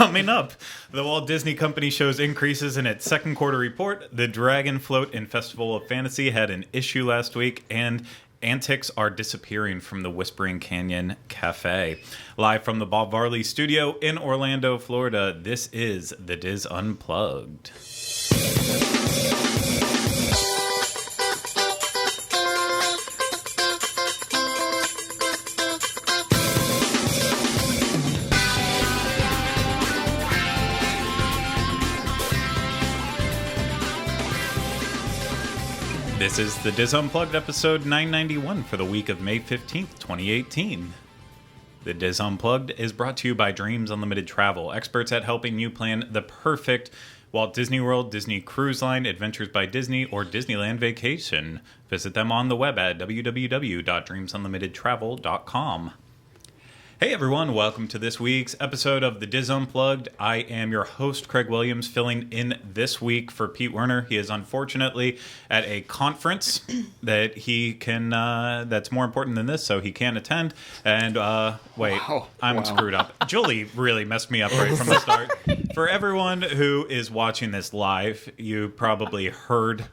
Coming up, the Walt Disney Company shows increases in its second quarter report. The Dragon Float in Festival of Fantasy had an issue last week, and Antics are disappearing from the Whispering Canyon Cafe. Live from the Bob Varley studio in Orlando, Florida, this is the Diz Unplugged. This is the Diz Unplugged episode 991 for the week of May 15th, 2018. The Diz Unplugged is brought to you by Dreams Unlimited Travel, experts at helping you plan the perfect Walt Disney World, Disney Cruise Line, Adventures by Disney, or Disneyland vacation. Visit them on the web at www.dreamsunlimitedtravel.com. Hey everyone, welcome to this week's episode of the Diz Unplugged. I am your host, Craig Williams, filling in this week for Pete Werner. He is unfortunately at a conference that he can, that's more important than this, so he can't attend. And, I'm screwed up. Julie really messed me up right from the start. For everyone who is watching this live, you probably heard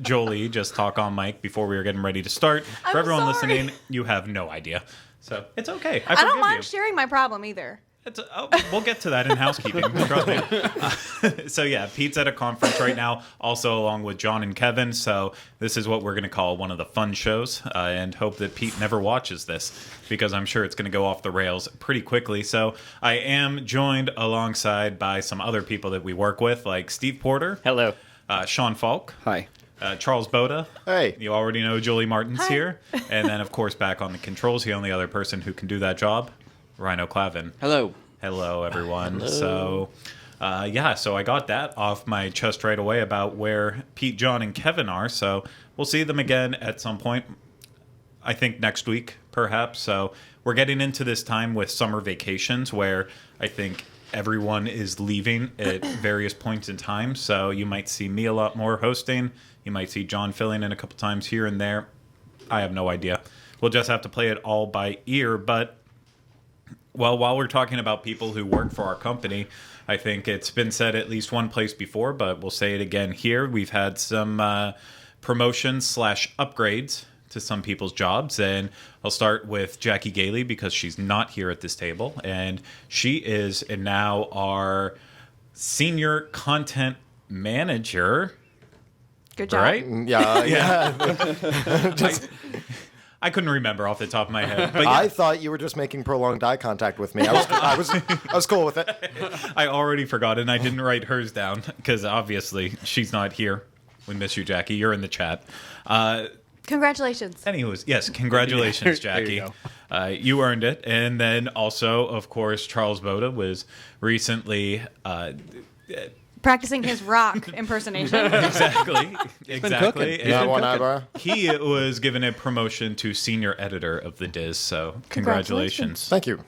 Jolie just talk on mic before we were getting ready to start. For everyone listening, you have no idea. So it's okay. I don't mind sharing my problem either. We'll get to that in housekeeping. Trust me. So yeah, Pete's at a conference right now, also along with John and Kevin. So this is what we're going to call one of the fun shows, and hope that Pete never watches this because I'm sure it's going to go off the rails pretty quickly. So I am joined alongside by some other people that we work with, like Steve Porter. Hello. Sean Falk. Hi. Charles Boda. Hey. You already know Julie Martin's Hi. here. And then, of course, back on the controls, the only other person who can do that job, Rhino Clavin. Hello. Hello, everyone. Hello. So I got that off my chest right away about where Pete, John, and Kevin are. So we'll see them again at some point. I think next week, perhaps. So we're getting into this time with summer vacations where I think everyone is leaving at various points in time. So you might see me a lot more hosting. You might see John filling in a couple times here and there. I have no idea. We'll just have to play it all by ear. But, well, while we're talking about people who work for our company, I think it's been said at least one place before, but we'll say it again here. We've had some promotions/upgrades to some people's jobs. And I'll start with Jackie Gailey because she's not here at this table. And she is now our senior content manager. Good job. Right? Yeah. I couldn't remember off the top of my head. But yeah, I thought you were just making prolonged eye contact with me. I was cool with it. I already forgot, and I didn't write hers down because obviously she's not here. We miss you, Jackie. You're in the chat. Congratulations. Anyways, yes, congratulations, Jackie. You earned it. And then also, of course, Charles Boda was recently Practicing his rock impersonation. Exactly. Yeah, one eyebrow. He was given a promotion to senior editor of the Diz, so congratulations. Thank you.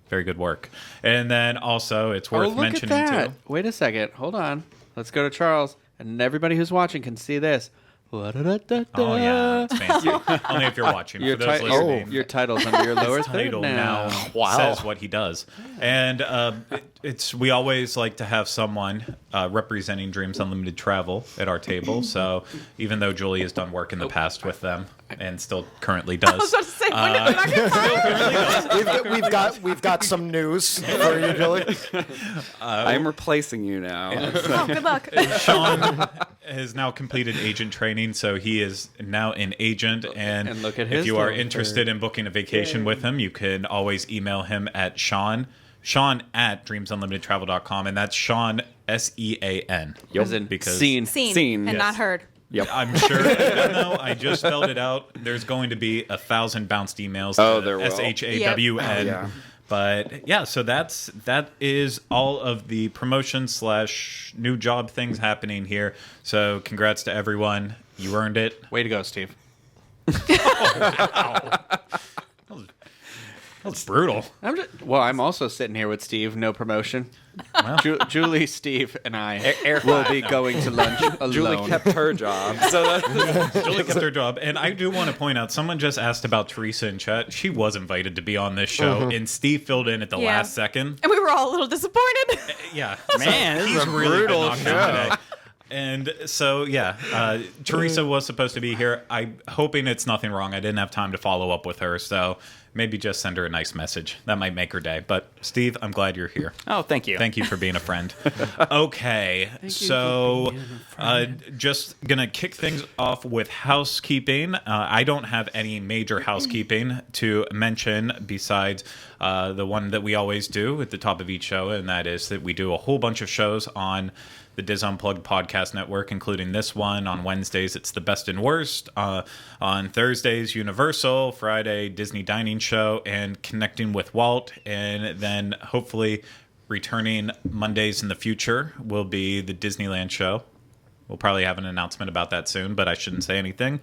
Very good work. And then also, it's worth mentioning at that. too. Wait a second. Hold on. Let's go to Charles, and everybody who's watching can see this. Oh yeah, it's fancy. Only if you're watching. Your, For those listening, your title's under your lower his title third now Wow. says what he does. And we always like to have someone representing Dreams Unlimited Travel at our table. So even though Julie has done work in the past with them and still currently does. I was about to say, when did I get fired? We've got some news for you, Julie. I'm replacing you now. Oh, good luck. Sean has now completed agent training, so he is now an agent. And look at if his you are little interested in booking a vacation with him, you can always email him at Sean at dreamsunlimitedtravel.com, and that's Sean, Sean. As in Because seen. Seen and yes. not heard. Yep. I'm sure. No, I just spelled it out. There's going to be 1,000 bounced emails. Oh, to there will. SHAWN. Yep. Yeah. But yeah, so that is all of the promotion/new job things happening here. So congrats to everyone. You earned it. Way to go, Steve. That was brutal. I'm also sitting here with Steve. No promotion. Well. Julie, Steve, and I will be going to lunch alone. Julie kept her job. So Julie kept her job. And I do want to point out, someone just asked about Teresa in chat. She was invited to be on this show, and Steve filled in at the last second. And we were were all a little disappointed. Yeah. Man, this is he's a really been brutal knocked show. down today. And so, Teresa was supposed to be here. I'm hoping it's nothing wrong. I didn't have time to follow up with her, so maybe just send her a nice message. That might make her day. But, Steve, I'm glad you're here. Oh, thank you. Thank you for being a friend. Okay, so just going to kick things off with housekeeping. I don't have any major housekeeping to mention besides the one that we always do at the top of each show, and that is that we do a whole bunch of shows on the Diz Unplugged podcast network, including this one. On Wednesdays, it's the best and worst. On Thursdays, Universal. Friday, Disney Dining Show, and Connecting with Walt. And then hopefully returning Mondays in the future will be the Disneyland Show. We'll probably have an announcement about that soon, but I shouldn't say anything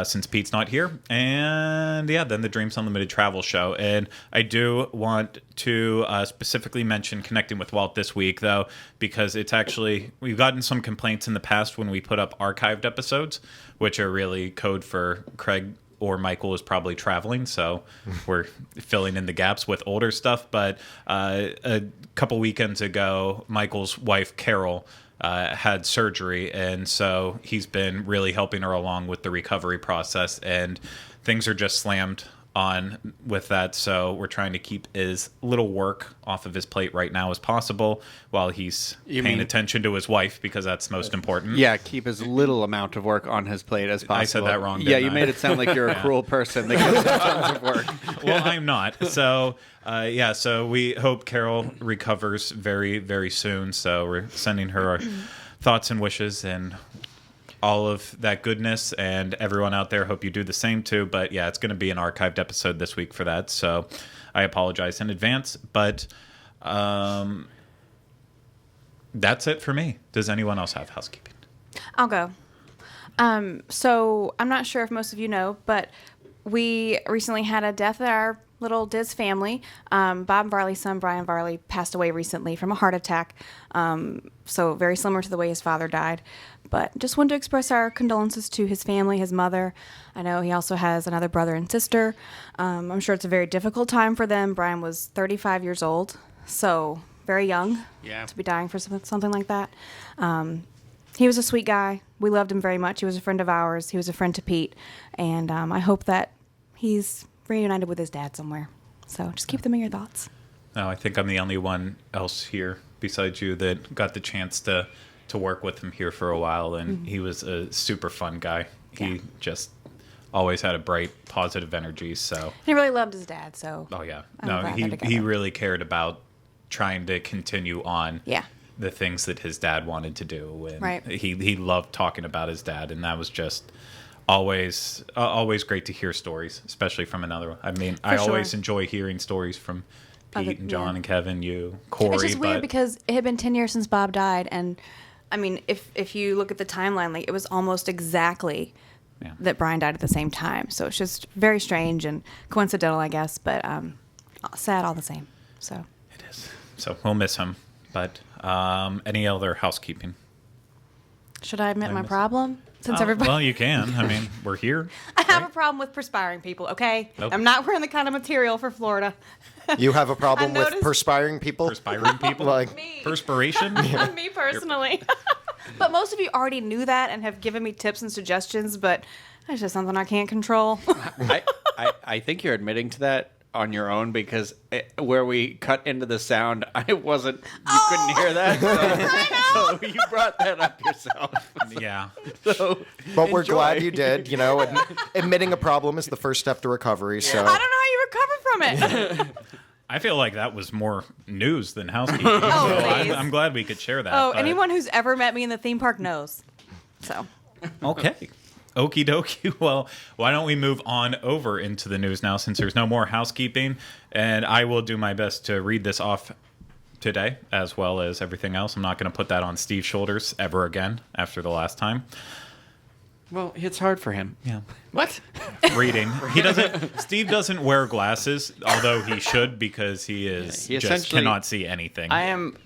since Pete's not here. And then the Dreams Unlimited Travel Show. And I do want to specifically mention Connecting with Walt this week, though, because it's actually, we've gotten some complaints in the past when we put up archived episodes, which are really code for Craig or Michael is probably traveling, so we're filling in the gaps with older stuff. But a couple weekends ago, Michael's wife, Carol, had surgery, and so he's been really helping her along with the recovery process, and things are just slammed on with that, so we're trying to keep as little work off of his plate right now as possible while he's paying attention to his wife, because that's most important. Yeah, keep as little amount of work on his plate as possible. I said that wrong, Yeah, didn't you I? made it sound like you're a cruel person that gives him tons of work. Well, I'm not. So, so we hope Carol recovers very, very soon. So we're sending her our thoughts and wishes and all of that goodness. And everyone out there, hope you do the same too. But yeah, it's going to be an archived episode this week for that. So I apologize in advance. But that's it for me. Does anyone else have housekeeping? I'll go. So I'm not sure if most of you know, but we recently had a death at our little Diz family. Bob Varley's son, Brian Varley, passed away recently from a heart attack. So very similar to the way his father died. But just wanted to express our condolences to his family, his mother. I know he also has another brother and sister. I'm sure it's a very difficult time for them. Brian was 35 years old, so very young to be dying for something like that. He was a sweet guy. We loved him very much. He was a friend of ours. He was a friend to Pete. And I hope that he's reunited with his dad somewhere. So just keep them in your thoughts. No, I think I'm the only one else here besides you that got the chance to work with him here for a while. And he was a super fun guy. He just always had a bright, positive energy. So He really loved his dad, so. oh yeah, I'm no, glad he they're together. really cared about trying to continue on Yeah. the things that his dad wanted to do, and Right. he loved talking about his dad, and that was just always great to hear stories, especially from another one. I mean, I sure. always enjoy hearing stories from Pete Other- and John yeah. and Kevin, you, Corey. It's just weird but because it had been 10 years since Bob died, and I mean, if you look at the timeline, like it was almost exactly Yeah. that Brian died at the same time. So it's just very strange and coincidental, I guess, but sad all the same. So it is. So we'll miss him. But any other housekeeping? should I admit my miss- problem? Since everybody, Well, you can. I mean, we're here. I have a problem with perspiring people. Okay, Nope. I'm not wearing the kind of material for Florida. You have a problem I with noticed- perspiring people? Perspiring people? Like- Me. Perspiration? Me personally. But most of you already knew that and have given me tips and suggestions, but that's just something I can't control. I think you're admitting to that on your own because where we cut into the sound, I wasn't. You couldn't hear that, so you brought that up yourself. Yeah. So But we're enjoy. glad you did. You know, admitting a problem is the first step to recovery. So I don't know how you recover from it. I feel like that was more news than housekeeping. Oh, So please. I'm glad we could share that. Oh, but- anyone who's ever met me in the theme park knows. So, Okay. Okie dokie. Well, why don't we move on over into the news now since there's no more housekeeping? And I will do my best to read this off today as well as everything else. I'm not going to put that on Steve's shoulders ever again after the last time. Well, it's hard for him. Yeah. What? Reading. Steve doesn't wear glasses, although he should because he is He just essentially- cannot see anything. I am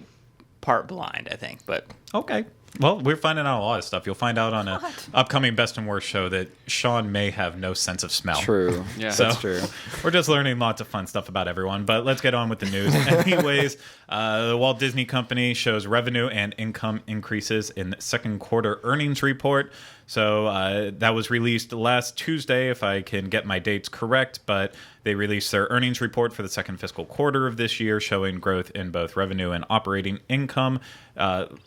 part blind, I think, but Okay. Well, we're finding out a lot of stuff. You'll find out on an upcoming Best and Worst show that Sean may have no sense of smell. True. Yeah. So That's true. we're just learning lots of fun stuff about everyone. But let's get on with the news. Anyways, the Walt Disney Company shows revenue and income increases in second quarter earnings report. So that was released last Tuesday, if I can get my dates correct. But they released their earnings report for the second fiscal quarter of this year, showing growth in both revenue and operating income,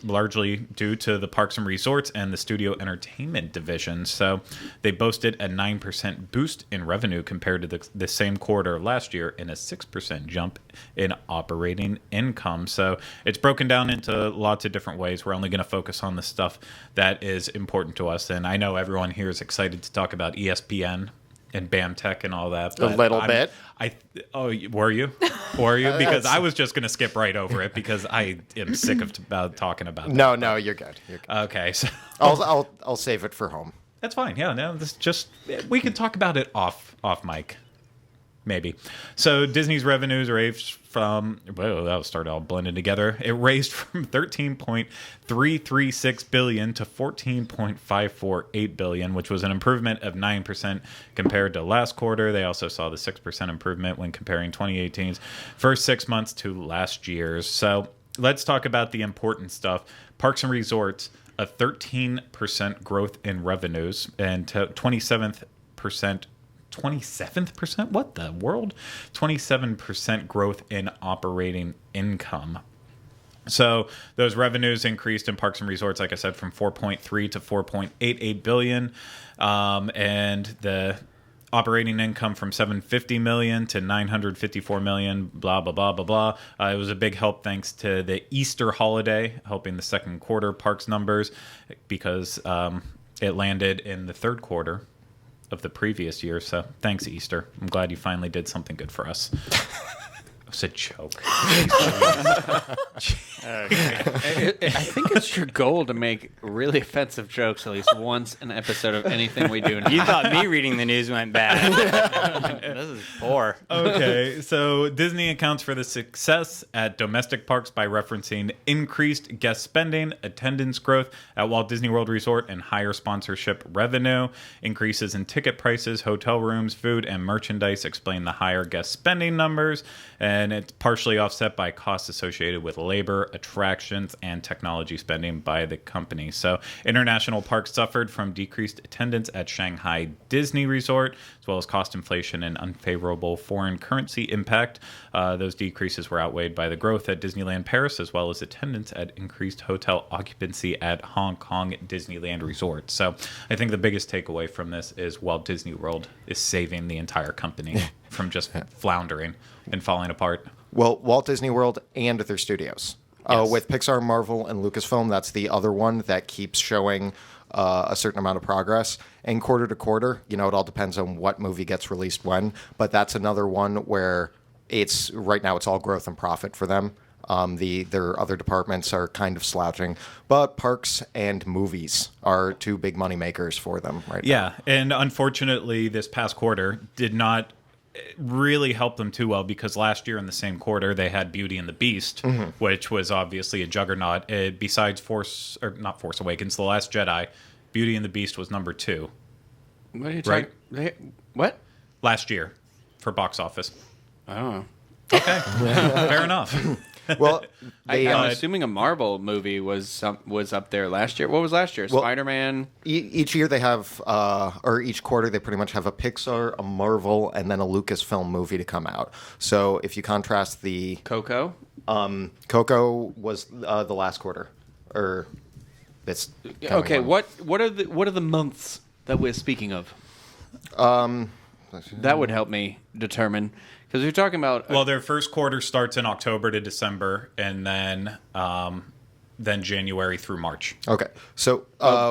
largely due to the Parks and Resorts and the Studio Entertainment division. So they boasted a 9% boost in revenue compared to the same quarter last year and a 6% jump in operating income. So it's broken down into lots of different ways. We're only going to focus on the stuff that is important to us. And I know everyone here is excited to talk about ESPN and BAM Tech and all that. A little bit. Were you? Were you? Because I was just going to skip right over it because I am sick of talking about that. No, you're good. You're good. Okay, so I'll save it for home. that's fine. Yeah, no, this just we can talk about it off mic. Maybe. So Disney's revenues raised from, well, that started all blended together. It raised from $13.336 billion to $14.548 billion, which was an improvement of 9% compared to last quarter. They also saw the 6% improvement when comparing 2018's first 6 months to last year's. So let's talk about the important stuff. Parks and Resorts, a 13% growth in revenues and 27th percent. 27%? What the world? 27% growth in operating income. So those revenues increased in Parks and Resorts, like I said, from 4.3 to 4.88 billion, and the operating income from 750 million to 954 million. Blah blah blah blah blah. It was a big help thanks to the Easter holiday, helping the second quarter parks numbers because it landed in the third quarter of the previous year. So thanks, Easter. I'm glad you finally did something good for us. It was a joke. I think it's your goal to make really offensive jokes at least once an episode of anything we do. You thought me reading the news went bad. This is poor. Okay, so Disney accounts for the success at domestic parks by referencing increased guest spending, attendance growth at Walt Disney World Resort, and higher sponsorship revenue. Increases in ticket prices, hotel rooms, food, and merchandise explain the higher guest spending numbers, and it's partially offset by costs associated with labor, attractions, and technology spending by the company. So international parks suffered from decreased attendance at Shanghai Disney Resort, as well as cost inflation and unfavorable foreign currency impact. Those decreases were outweighed by the growth at Disneyland Paris, as well as attendance at increased hotel occupancy at Hong Kong Disneyland Resort. So I think the biggest takeaway from this is Walt Disney World is saving the entire company from just floundering and falling apart. Well, Walt Disney World and their studios. Yes. With Pixar, Marvel, and Lucasfilm, that's the other one that keeps showing a certain amount of progress. And quarter to quarter, it all depends on what movie gets released when. But that's another one where right now it's all growth and profit for them. Their other departments are kind of slouching, but parks and movies are two big money makers for them right now. Yeah, and unfortunately, this past quarter did not really help them too well because last year in the same quarter they had Beauty and the Beast, which was obviously a juggernaut. Besides Force Awakens, The Last Jedi, Beauty and the Beast was number 2. What are you Right. talking? What? Last year for box office. I don't know. Okay, fair enough. Well, I'm assuming a Marvel movie was up there last year. What was last year? Spider-Man? each year they have, or each quarter they pretty much have a Pixar, a Marvel, and then a Lucasfilm movie to come out. So if you contrast the Coco? Coco was the last quarter, or this. Okay, one. what are the months that we're speaking of? That would help me determine. Because you're talking about... Well, their first quarter starts in October to December, and then January through March. Okay, so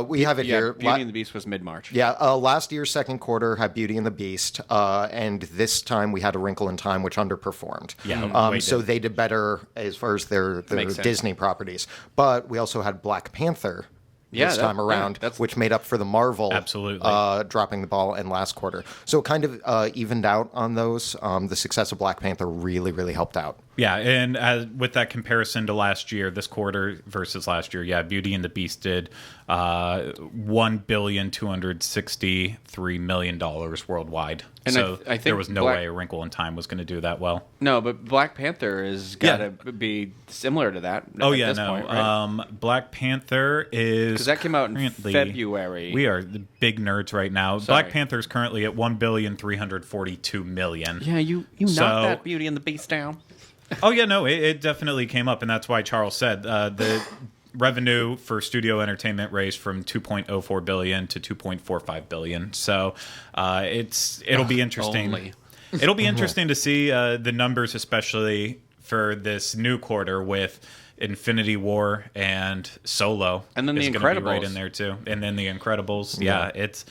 we have it here. Beauty and the Beast was mid-March. Yeah, last year's second quarter had Beauty and the Beast, and this time we had A Wrinkle in Time, which underperformed. Yeah, so they did better as far as their Makes sense. Disney properties. But we also had Black Panther this time around, which made up for the Marvel Absolutely. Dropping the ball in last quarter. So it kind of evened out on those. The success of Black Panther really, really helped out. Yeah, and with that comparison to last year, this quarter versus last year, yeah, Beauty and the Beast did $1,263,000,000 worldwide. And so I think there was no way A Wrinkle in Time was going to do that well. No, but Black Panther has got to be similar to that. Oh at yeah, this no. point, right? Black Panther is Because that came out in currently- February. We are the big nerds right now. Sorry. Black Panther is currently at $1,342,000,000. Yeah, you So- knocked that Beauty and the Beast down. Oh yeah, no, it definitely came up, and that's why Charles said the revenue for studio entertainment raised from $2.04 billion to $2.45 billion. So it'll be interesting. Only. It'll be interesting to see the numbers, especially for this new quarter with Infinity War and Solo, And then The is gonna be right Incredibles. in there too, and then The Incredibles. Yeah, it's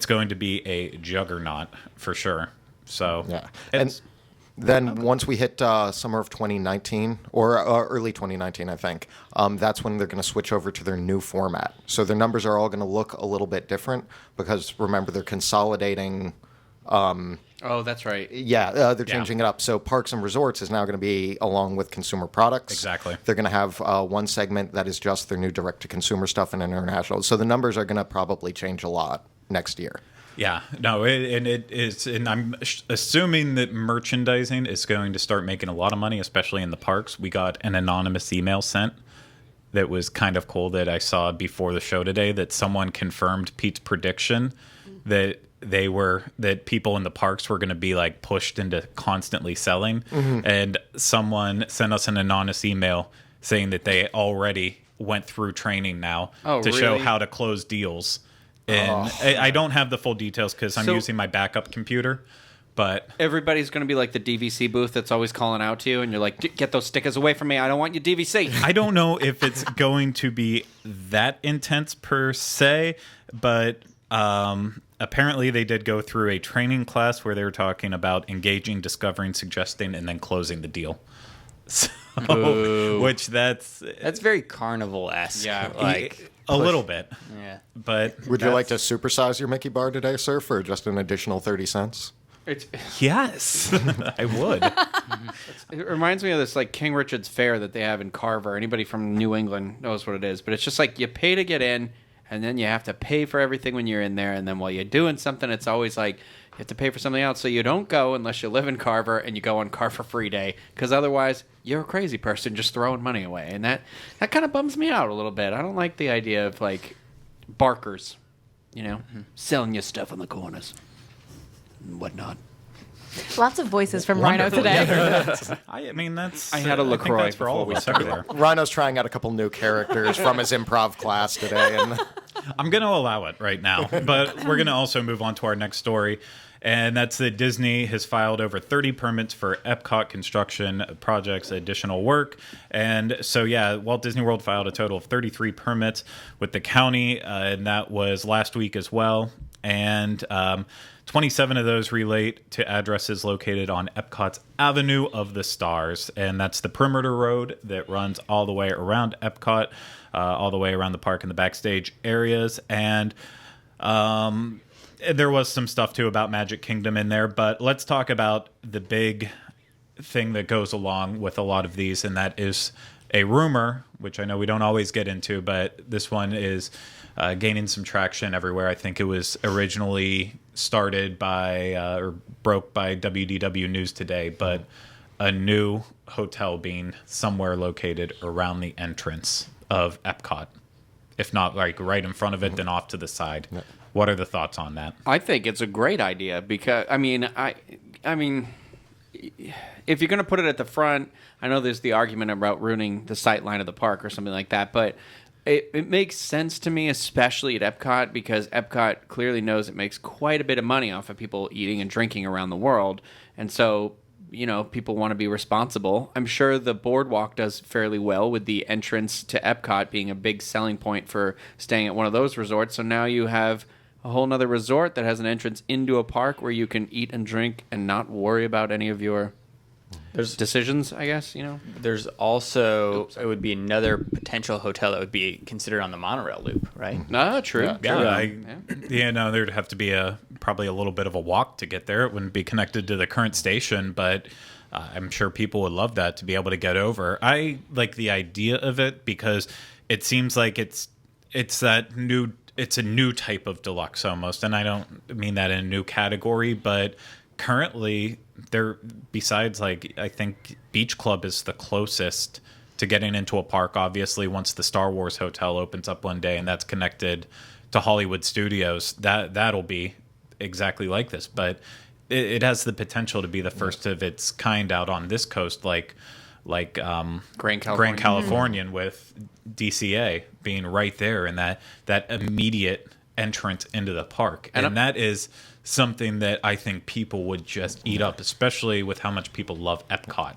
going to be a juggernaut for sure. So Yeah. it's- Then once we hit summer of 2019 or early 2019, I think, that's when they're going to switch over to their new format. So their numbers are all going to look a little bit different because remember they're consolidating. Oh, that's right. Yeah, they're changing it up. So Parks and Resorts is now going to be along with Consumer Products. Exactly. They're going to have one segment that is just their new direct-to-consumer stuff and international. So the numbers are going to probably change a lot next year. Yeah, no, it is, and I'm assuming that merchandising is going to start making a lot of money, especially in the parks. We got an anonymous email sent that was kind of cool that I saw before the show today that someone confirmed Pete's prediction that that people in the parks were going to be like pushed into constantly selling, and someone sent us an anonymous email saying that they already went through training now to show really? how to close deals. And I don't have the full details because I'm So- using my backup computer, but Everybody's going to be like the DVC booth that's always calling out to you, and you're like, get those stickers away from me. I don't want your DVC. I don't know if it's going to be that intense per se, but apparently they did go through a training class where they were talking about engaging, discovering, suggesting, and then closing the deal. So, which that's Very carnival-esque. Yeah. Like, a little bit, yeah. but Would you like to supersize your Mickey bar today, sir, for just an additional 30 cents? It's, Yes, I would. it reminds me of this like King Richard's Fair that they have in Carver. Anybody from New England knows what it is, but it's just like you pay to get in, and then you have to pay for everything when you're in there, and then while you're doing something, it's always like you have to pay for something else. So you don't go unless you live in Carver and you go on Carver Free Day, because otherwise you're a crazy person just throwing money away, and that kind of bums me out a little bit. I don't like the idea of like barkers, selling you stuff on the corners and whatnot. Lots of voices from Rhino Wonderful. today. Yeah, I mean, that's. I had a think LaCroix that's for all of before us we everywhere. Rhino's trying out a couple new characters from his improv class today. And I'm going to allow it right now, but we're going to also move on to our next story. And that's that Disney has filed over 30 permits for Epcot construction projects, additional work. And so, yeah, Walt Disney World filed a total of 33 permits with the county, and that was last week as well. And 27 of those relate to addresses located on Epcot's Avenue of the Stars. And that's the perimeter road that runs all the way around Epcot, all the way around the park and the backstage areas. And there was some stuff too about Magic Kingdom in there, but let's talk about the big thing that goes along with a lot of these, and that is a rumor, which I know we don't always get into, but this one is gaining some traction everywhere. I think it was originally started by or broke by WDW News Today, but a new hotel being somewhere located around the entrance of Epcot, if not like right in front of it, then off to the side. Yeah. What are the thoughts on that? I think it's a great idea because I mean, if you're going to put it at the front, I know there's the argument about ruining the sight line of the park or something like that, but it makes sense to me, especially at Epcot, because Epcot clearly knows it makes quite a bit of money off of people eating and drinking around the world, and so people want to be responsible. I'm sure the boardwalk does fairly well with the entrance to Epcot being a big selling point for staying at one of those resorts. So now you have a whole nother resort that has an entrance into a park where you can eat and drink and not worry about any of your decisions, I guess, There's also, it would be another potential hotel that would be considered on the monorail loop, right? Ah, true. Yeah, there'd have to be probably a little bit of a walk to get there. It wouldn't be connected to the current station, but I'm sure people would love that to be able to get over. I like the idea of it because it seems like it's a new type of deluxe almost, and I don't mean that in a new category, but currently besides like I think Beach Club is the closest to getting into a park, obviously, once the Star Wars hotel opens up one day and that's connected to Hollywood Studios, that'll be exactly like this. But it has the potential to be the first of its kind out on this coast, like Grand Californian with DCA being right there and that immediate entrance into the park. And that is something that I think people would just eat up, especially with how much people love Epcot.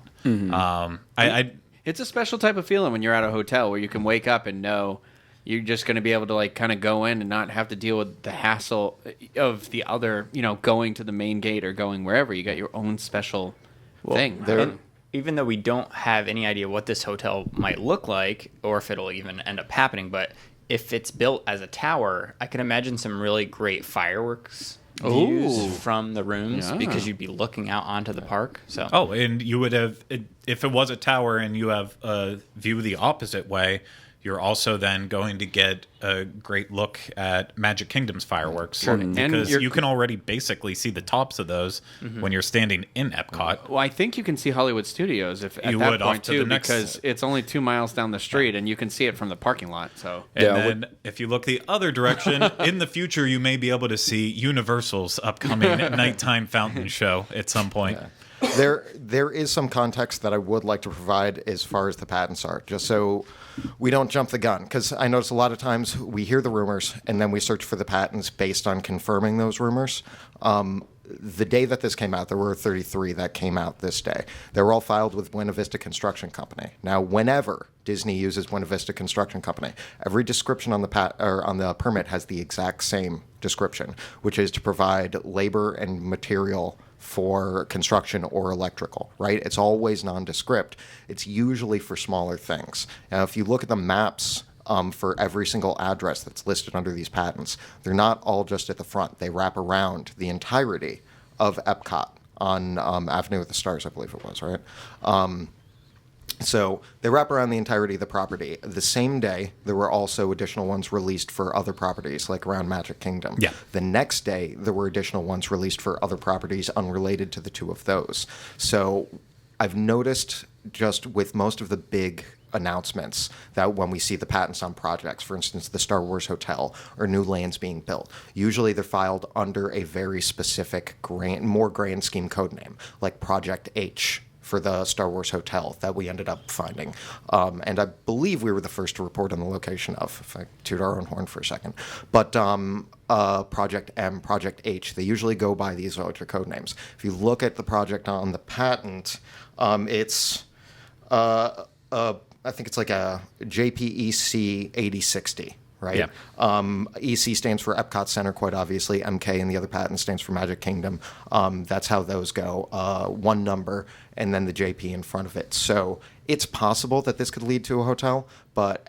It's a special type of feeling when you're at a hotel where you can wake up and know you're just going to be able to like kind of go in and not have to deal with the hassle of the other, going to the main gate or going wherever. You got your own special thing. And even though we don't have any idea what this hotel might look like or if it'll even end up happening, but if it's built as a tower, I can imagine some really great fireworks views from the rooms because you'd be looking out onto the park. So and you would have, if it was a tower and you have a view the opposite way, you're also then going to get a great look at Magic Kingdom's fireworks. Sure. Because you can already basically see the tops of those when you're standing in Epcot. Well, I think you can see Hollywood Studios at that point too, because it's only 2 miles down the street and you can see it from the parking lot. So, and then if you look the other direction, in the future you may be able to see Universal's upcoming nighttime fountain show at some point. Yeah. There is some context that I would like to provide as far as the patents are, just so we don't jump the gun. Because I notice a lot of times we hear the rumors and then we search for the patents based on confirming those rumors. The day that this came out, there were 33 that came out this day. They were all filed with Buena Vista Construction Company. Now, whenever Disney uses Buena Vista Construction Company, every description on the permit has the exact same description, which is to provide labor and material for construction or electrical, right? It's always nondescript. It's usually for smaller things. Now, if you look at the maps for every single address that's listed under these patents, they're not all just at the front. They wrap around the entirety of Epcot on Avenue of the Stars, I believe it was, right? So they wrap around the entirety of the property. The same day, there were also additional ones released for other properties, like around Magic Kingdom. Yeah. The next day, there were additional ones released for other properties unrelated to the two of those. So I've noticed just with most of the big announcements that when we see the patents on projects, for instance, the Star Wars Hotel or new lands being built, usually they're filed under a very specific, more grand scheme code name, like Project H for the Star Wars Hotel that we ended up finding. And I believe we were the first to report on the location of, if I toot our own horn for a second. But Project M, Project H, they usually go by these larger code names. If you look at the project on the patent, it's, I think it's like a JPEC 8060. Right? Yeah. EC stands for Epcot Center, quite obviously. MK and the other patent stands for Magic Kingdom. That's how those go. One number and then the JP in front of it. So it's possible that this could lead to a hotel, but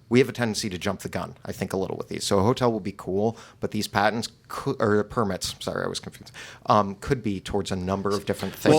we have a tendency to jump the gun, I think, a little with these. So a hotel will be cool, but these patents, or permits, sorry, I was confused, could be towards a number of different things.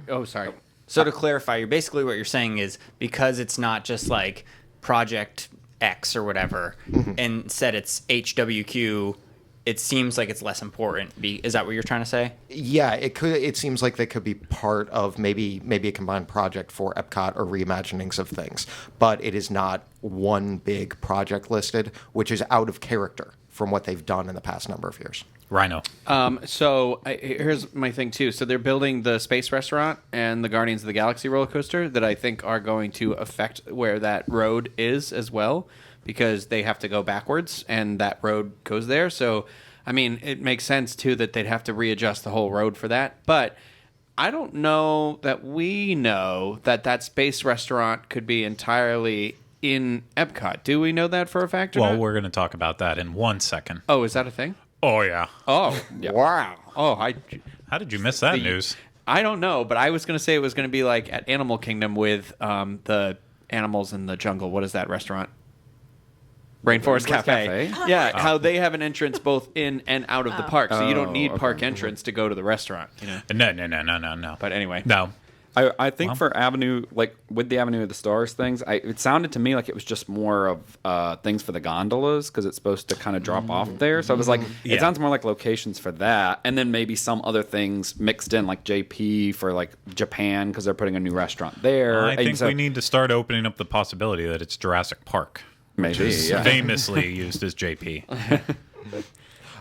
Well, sorry. So to clarify, basically what you're saying is because it's not just like Project X or whatever, and instead it's HWQ, it seems like it's less important. Is that what you're trying to say? Yeah, it could. It seems like they could be part of maybe a combined project for Epcot or reimaginings of things, but it is not one big project listed, which is out of character from what they've done in the past number of years. Rhino. Here's my thing too. So they're building the Space Restaurant and the Guardians of the Galaxy roller coaster that I think are going to affect where that road is as well, because they have to go backwards and that road goes there. So, I mean, it makes sense too that they'd have to readjust the whole road for that. But I don't know that we know that Space Restaurant could be entirely in Epcot. Do we know that for a fact or Well, not? we're going to talk about that in 1 second. Oh, is that a thing? Oh, yeah. Oh, wow. Oh, How did you miss that news? I don't know, but I was going to say it was going to be like at Animal Kingdom with the animals in the jungle. What is that restaurant? Rainforest Cafe. Cafe? Yeah, how they have an entrance both in and out of the park, so you don't need okay. park entrance to go to the restaurant. You know. No. But anyway, No. I think for Avenue, like with the Avenue of the Stars things, it sounded to me like it was just more of things for the gondolas because it's supposed to kind of drop off there. So I was like, Yeah. it sounds more like locations for that, and then maybe some other things mixed in, like JP for like Japan because they're putting a new restaurant there. I And think so- we need to start opening up the possibility that it's Jurassic Park. Maybe, which is yeah. famously used as JP.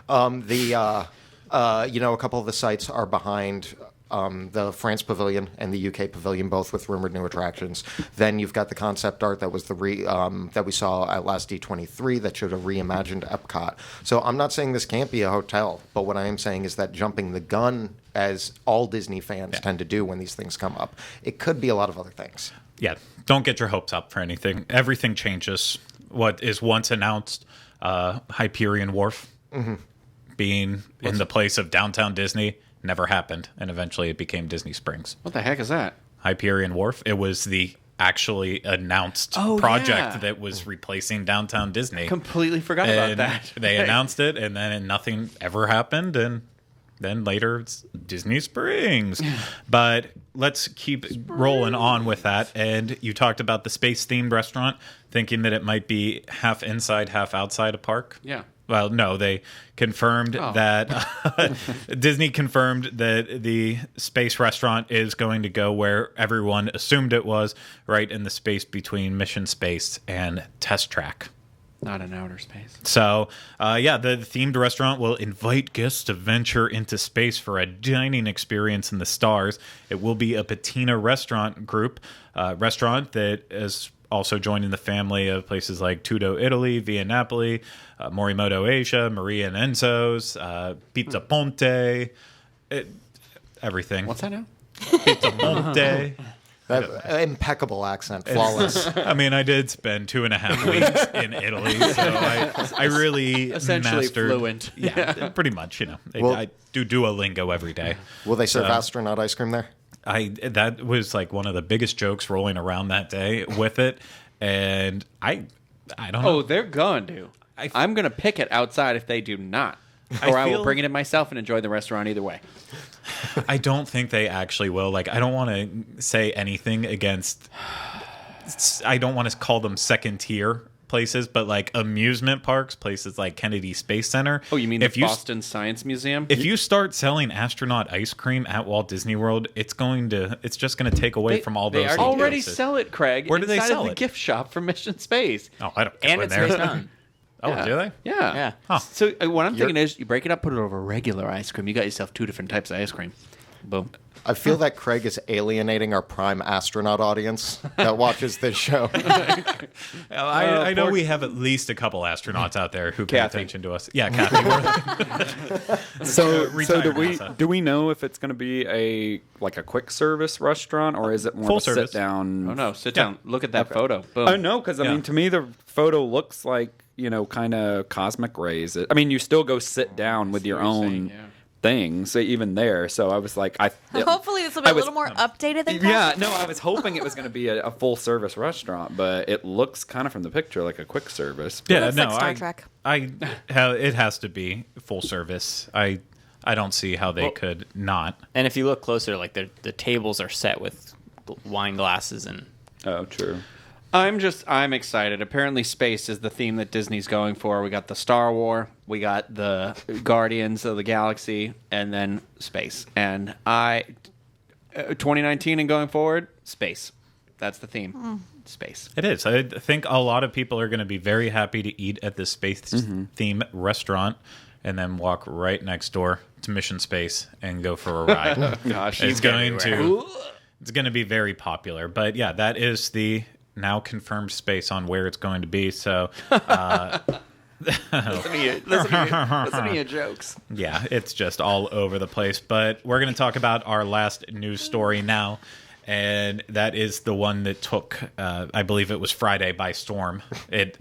A couple of the sites are behind the France Pavilion and the UK Pavilion, both with rumored new attractions. Then you've got the concept art that was that we saw at last D23 that showed a reimagined Epcot. So I'm not saying this can't be a hotel, but what I am saying is that jumping the gun, as all Disney fans tend to do when these things come up, it could be a lot of other things. Yeah, don't get your hopes up for anything. Everything changes. What is once announced, Hyperion Wharf being in the place of downtown Disney, never happened, and eventually it became Disney Springs. what the heck is that? Hyperion Wharf, it was the actually announced Oh, project yeah. that was replacing downtown Disney. Completely forgot about And that. they announced it, and then nothing ever happened, and then later it's Disney Springs. But let's keep rolling on with that. And you talked about the space-themed restaurant, thinking that it might be half inside, half outside a park. Yeah. Well, no, they confirmed that Disney confirmed that the space restaurant is going to go where everyone assumed it was, right in the space between Mission Space and Test Track. Not in outer space. So, the themed restaurant will invite guests to venture into space for a dining experience in the stars. It will be a patina restaurant restaurant that is also joining the family of places like Tutto Italy, Via Napoli, Morimoto Asia, Maria and Enzo's, Pizza Ponte, everything. What's that now? Pizza Ponte. That impeccable accent, flawless. I mean, I did spend 2.5 weeks in Italy, so I really Essentially mastered, fluent. Yeah, pretty much. Well- I do Duolingo every day. Will they serve astronaut ice cream there? That was like one of the biggest jokes rolling around that day with it, and I don't know. Oh, they're going to. I'm going to pick it outside if they do not. Or I will feel- bring it in myself and enjoy the restaurant either way. I don't think they actually will. Like, I don't want to say anything against. I don't want to call them second tier places, but like amusement parks, places like Kennedy Space Center. Oh, you mean if the Boston Science Museum? If you start selling astronaut ice cream at Walt Disney World, it's just going to take away from all they those. already places. sell it, Craig. Where do they inside sell of the it? gift shop from Mission Space. Oh, I don't. And go it's in there. Space Mountain. Oh, Yeah. do they? Yeah. Yeah. Huh. So what I'm thinking is you break it up, put it over regular ice cream. You got yourself 2 different types of ice cream. Boom. I feel that Craig is alienating our prime astronaut audience that watches this show. I know we have at least a couple astronauts out there who pay Kathy. attention to us. Yeah, Kathy. So retired do we know if it's going to be a quick service restaurant or is it more Full of a service. sit down? Oh, no. Sit Yeah. down. Look at that photo. Boom. Oh no, because I Yeah. mean, to me the photo looks like kind of cosmic rays. I mean, you still go sit down with your own saying, yeah. things, even there. So I was like, Hopefully, this will be I a was- little more updated than Yeah, Costco. no, I was hoping it was going to be a full service restaurant, but it looks kind of from the picture like a quick service. Yeah, looks no, like Star Trek. it has to be full service. I don't see how they could not. And if you look closer, like the tables are set with wine glasses and Oh, true. I'm excited. Apparently, space is the theme that Disney's going for. We got the Star War, we got the Guardians of the Galaxy, and then space. And 2019 and going forward, space. That's the theme. Space. It is. I think a lot of people are going to be very happy to eat at this space theme restaurant and then walk right next door to Mission Space and go for a ride. Gosh, It's going to be very popular. But yeah, that is the now confirmed space on where it's going to be. So Listen to your jokes. yeah, it's just all over the place. But we're going to talk about our last news story now. And that is the one that took, I believe it was Friday, by storm. It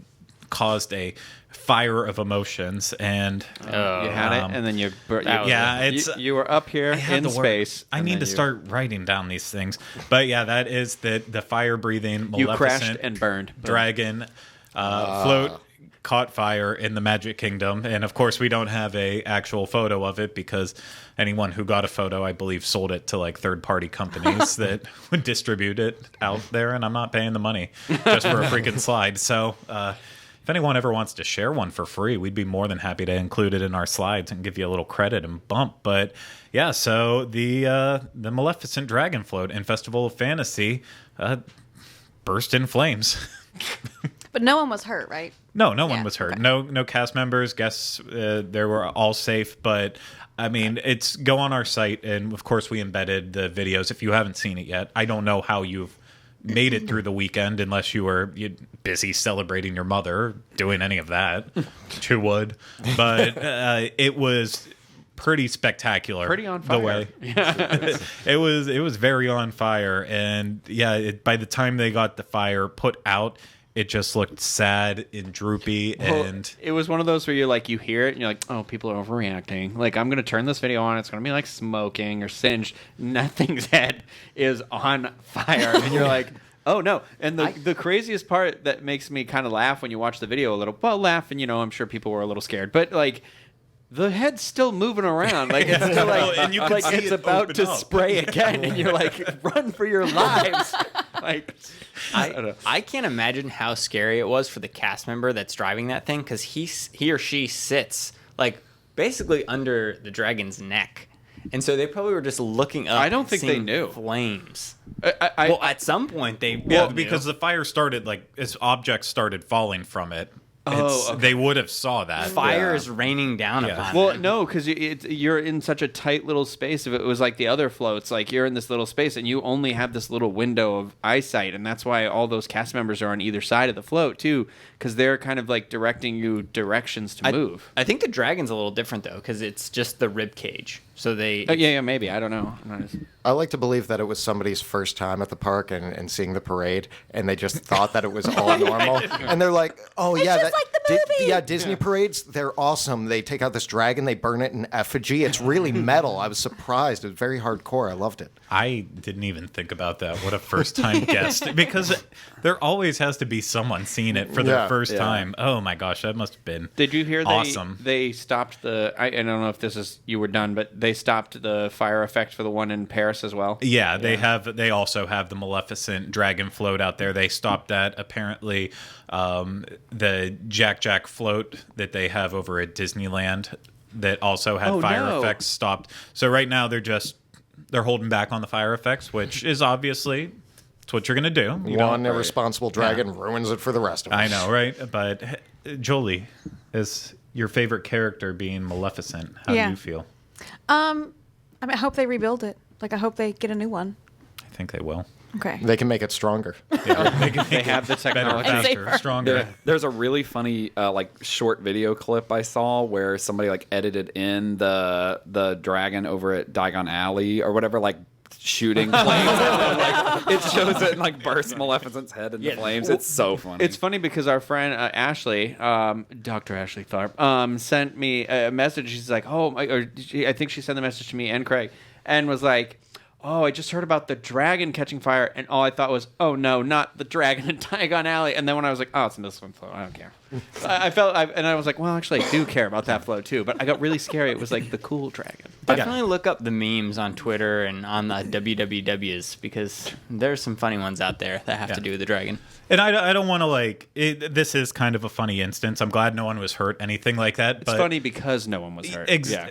caused a fire of emotions. And You had it, and then you were up here I had in the word. space. I and need then to start writing down these things. But yeah, that is the fire-breathing You crashed Maleficent and burned. Boom. dragon float caught fire in the Magic Kingdom, and of course we don't have a actual photo of it because anyone who got a photo, I believe, sold it to like third-party companies that would distribute it out there, and I'm not paying the money just for a freaking slide. So if anyone ever wants to share one for free, we'd be more than happy to include it in our slides and give you a little credit and bump. But yeah, so the Maleficent Dragon Float in Festival of Fantasy burst in flames. But no one was hurt, right? No one Yeah, was hurt. okay. No cast members, guests, they were all safe. But I mean, it's go on our site, and of course we embedded the videos. If you haven't seen it yet, I don't know how you've made it through the weekend unless you were busy celebrating your mother, doing any of that. Who would? But it was pretty spectacular. Pretty on fire. The way it was very on fire, and yeah, by the time they got the fire put out, it just looked sad and droopy. And it was one of those where you hear it and you're like, oh, people are overreacting. Like, I'm going to turn this video on. It's going to be like smoking or singed. Nothing's head is on fire. And you're like, oh, no. And the craziest part that makes me kind of laugh when you watch the video a little, well, laugh, and, I'm sure people were a little scared. But, like, the head's still moving around. Like, it's still and you can like see it's it about open to up. spray again. And you're like, run for your lives. Like, I don't know. I can't imagine how scary it was for the cast member that's driving that thing, because he or she sits like basically under the dragon's neck, and so they probably were just looking up. I don't think they seeing knew. flames. I Well, at some point they yeah, knew. because the fire started as objects started falling from it. Oh, okay. They would have saw that. fire is raining down Yeah. upon Well, them. no, because you're in such a tight little space. If it was like the other floats, like you're in this little space and you only have this little window of eyesight, and that's why all those cast members are on either side of the float too, because they're kind of like directing you directions to move. I think the dragon's a little different though, because it's just the rib cage. So they Yeah, maybe, I don't know. I'm not as- I like to believe that it was somebody's first time at the park and seeing the parade, and they just thought that it was all normal. And they're like, "Oh yeah, just like the movie." yeah, Disney parades, they're awesome. They take out this dragon, they burn it in effigy. It's really metal. I was surprised. It was very hardcore. I loved it. I didn't even think about that. What a first time guest. Because there always has to be someone seeing it for their Yeah. first time. Oh my gosh, that must have been Did you hear awesome. they stopped I don't know if this is you were done, but they stopped the fire effect for the one in Paris as well? Yeah, they also have the Maleficent Dragon float out there. They stopped that. Apparently, the Jack float that they have over at Disneyland that also had fire effects stopped. So right now they're holding back on the fire effects, which is obviously it's what you're gonna do. You One don't- irresponsible dragon ruins it for the rest of us. I know, right? But Jolie, is your favorite character being Maleficent? How Yeah. do you feel? I mean, I hope they rebuild it. Like, I hope they get a new one. I think they will. Okay. They can make it stronger. They have the Better, technology. faster, safer. stronger. There's a really funny short video clip I saw where somebody edited in the dragon over at Diagon Alley or whatever, shooting flames and then, it shows it and bursts Maleficent's head into flames. It's so funny. It's funny because our friend Ashley, Dr. Ashley Tharp, sent me a message. She's like, I think she sent the message to me and Craig, and was like, oh, I just heard about the dragon catching fire, and all I thought was, oh no, not the dragon in Diagon Alley. And then when I was like, oh, it's in this one float, I don't care. I was like, well, actually, I do care about that float too. But I got really scary. It was like the cool dragon. Definitely look up the memes on Twitter and on the WWWs, because there's some funny ones out there that have to do with the dragon. And I don't want to this is kind of a funny instance. I'm glad no one was hurt, anything like that. It's funny because no one was hurt. Yeah.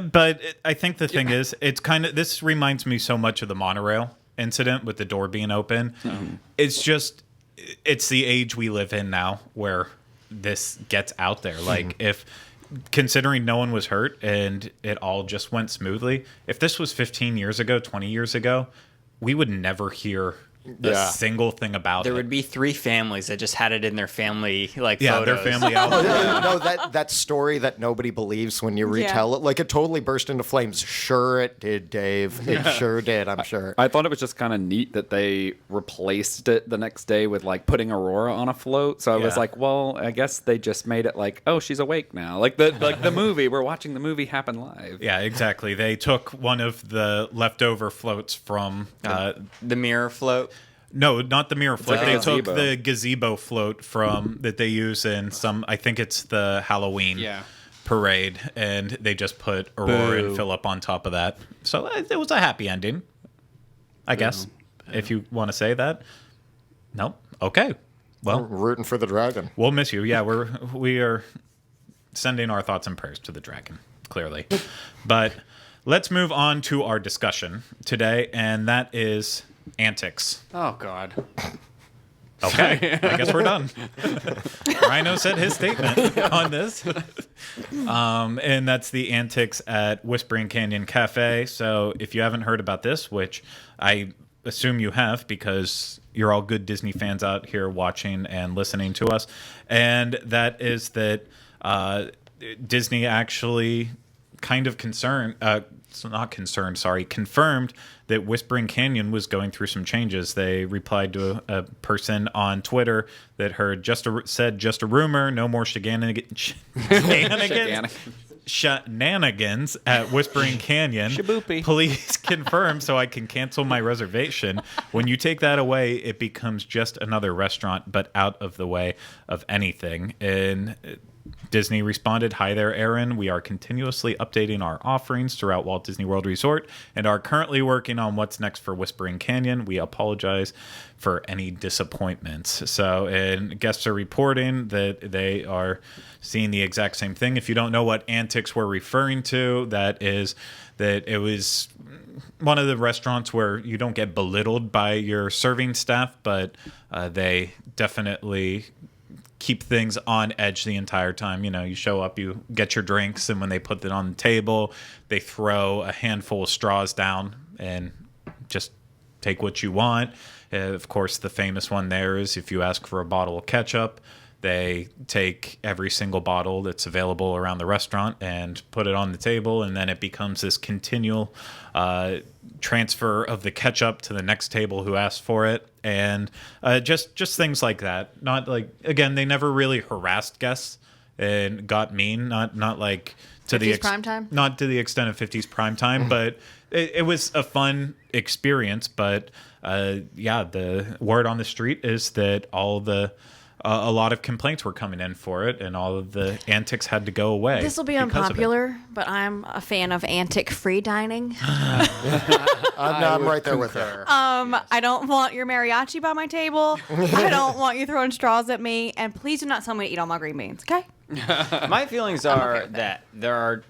But I think the thing is, it's this reminds me so much of the monorail incident with the door being open. Mm-hmm. It's the age we live in now where this gets out there. Like, if considering no one was hurt and it all just went smoothly, if this was 15 years ago, 20 years ago, we would never hear a single thing about There it. would be 3 families that just had it in their family their photos. family album. No, that story that nobody believes when you retell it, it totally burst into flames. Sure it did, Dave. It sure did, I'm sure. I thought it was just kind of neat that they replaced it the next day with putting Aurora on a float. So I was like, well, I guess they just made it oh, she's awake now. The movie. We're watching the movie happen live. Yeah, exactly. They took one of the leftover floats from The mirror float. No, not the mirror float. like They a took gazebo. the gazebo float that they use in some. I think it's the Halloween parade, and they just put Aurora and Philip on top of that. So it was a happy ending, I guess, if you want to say that. No, okay. Well, I'm rooting for the dragon. we'll miss you. Yeah, we are sending our thoughts and prayers to the dragon, clearly. But let's move on to our discussion today, and that is Antics. Oh God. Okay, I guess we're done. Rhino said his statement on this. And that's the Antics at Whispering Canyon Cafe. So if you haven't heard about this, which I assume you have because you're all good Disney fans out here watching and listening to us, and that is that Disney actually kind of confirmed that Whispering Canyon was going through some changes. They replied to a person on Twitter that heard just a rumor, no more shenanigans at Whispering Canyon. Shaboopy. Please confirm so I can cancel my reservation. When you take that away, it becomes just another restaurant, but out of the way of anything. And Disney responded, "Hi there, Aaron. We are continuously updating our offerings throughout Walt Disney World Resort and are currently working on what's next for Whispering Canyon. We apologize for any disappointments." So, and guests are reporting that they are seeing the exact same thing. If you don't know what Antics we're referring to, that is that it was one of the restaurants where you don't get belittled by your serving staff, but they definitely keep things on edge the entire time. You know, you show up, you get your drinks, and when they put it on the table, they throw a handful of straws down and just take what you want. Of course, the famous one there is if you ask for a bottle of ketchup, they take every single bottle that's available around the restaurant and put it on the table, and then it becomes this continual transfer of the ketchup to the next table who asked for it, and just things like that. Not like, again, they never really harassed guests and got mean. Not like to 50s prime time? Not to the extent of 50s prime time, but it was a fun experience. But the word on the street is that a lot of complaints were coming in for it, and all of the Antics had to go away. This will be because of it. unpopular, but I'm a fan of antic-free dining. I'm right there with her. I don't want your mariachi by my table. I don't want you throwing straws at me. And please do not tell me to eat all my green beans, okay? My feelings are that there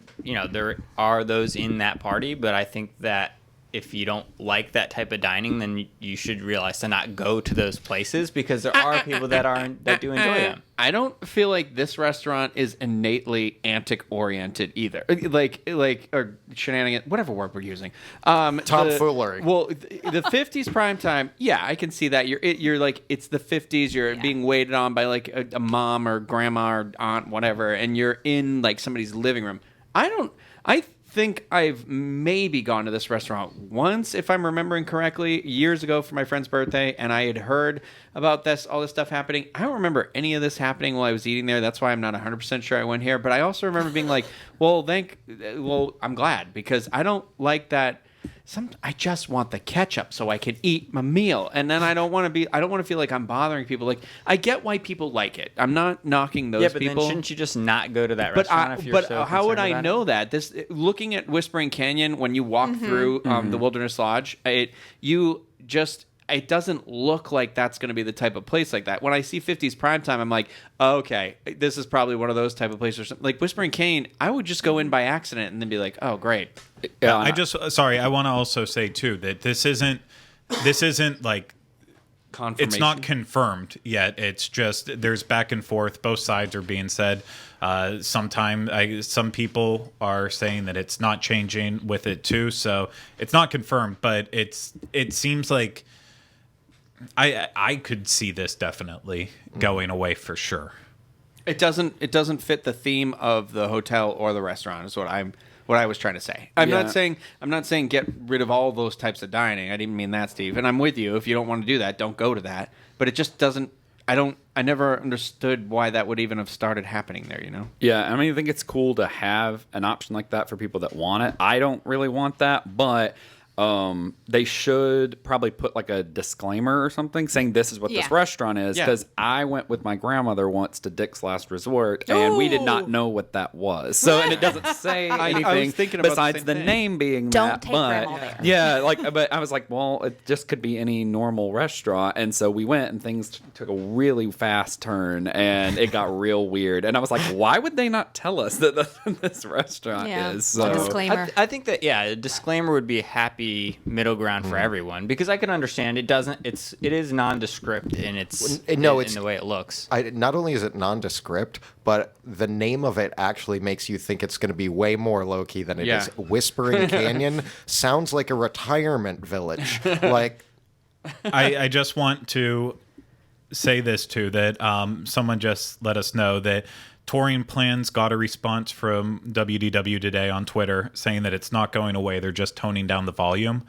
are those in that party, but I think that if you don't like that type of dining, then you should realize to not go to those places because there are people that do enjoy them. I don't feel like this restaurant is innately antic oriented either. Like or shenanigans, whatever word we're using. Tomfoolery. Well, the 50s prime time, yeah, I can see that. You're like, it's the 50s. You're being waited on by like a mom or grandma or aunt, whatever, and you're in like somebody's living room. I think I've maybe gone to this restaurant once, if I'm remembering correctly, years ago for my friend's birthday, and I had heard about all this stuff happening. I don't remember any of this happening while I was eating there. That's why I'm not 100% sure I went here. But I also remember being like, well, I'm glad, because I don't like that. I just want the ketchup so I can eat my meal, and then I don't want to feel like I'm bothering people. Like, I get why people like it. I'm not knocking those people. Yeah, but then shouldn't you just not go to that restaurant if you're so how would concerned I about know it? that? Looking at Whispering Canyon, when you walk through the Wilderness Lodge, it doesn't look like that's going to be the type of place like that. When I see 50s primetime, I'm like, oh, okay, this is probably one of those type of places. Or something. Like Whispering Canyon, I would just go in by accident and then be like, oh, great. Yeah, I want to also say too that this isn't like Confirmation. it's not confirmed yet. It's just there's back and forth. Both sides are being said. Some people are saying that it's not changing with it too. So it's not confirmed, but it seems like I could see this definitely going away for sure. It doesn't fit the theme of the hotel or the restaurant. Is what I was trying to say. I'm not saying get rid of all those types of dining. I didn't mean that, Steve. And I'm with you. If you don't want to do that, don't go to that. But it just doesn't. I never understood why that would even have started happening there. You know? Yeah, I mean, I think it's cool to have an option like that for people that want it. I don't really want that, but they should probably put like a disclaimer or something saying this is what this Yeah. restaurant is. Yeah. Because I went with my grandmother once to Dick's Last Resort, and we did not know what that was. So, and it doesn't say anything I was thinking about the besides same the thing. name being Don't that. take But grandma there. yeah, like, but I was like, well, it just could be any normal restaurant, and so we went, and things took a really fast turn, and it got real weird. And I was like, why would they not tell us that this restaurant Yeah. is? A disclaimer. I think that a disclaimer would be a happy middle ground for everyone, because I can understand it is nondescript in its in the way it looks. Not only is it nondescript, but the name of it actually makes you think it's going to be way more low-key than it Yeah. is. Whispering Canyon sounds like a retirement village. Like, I just want to say this too, that someone just let us know that touring plans got a response from WDW today on Twitter saying that it's not going away. They're just toning down the volume.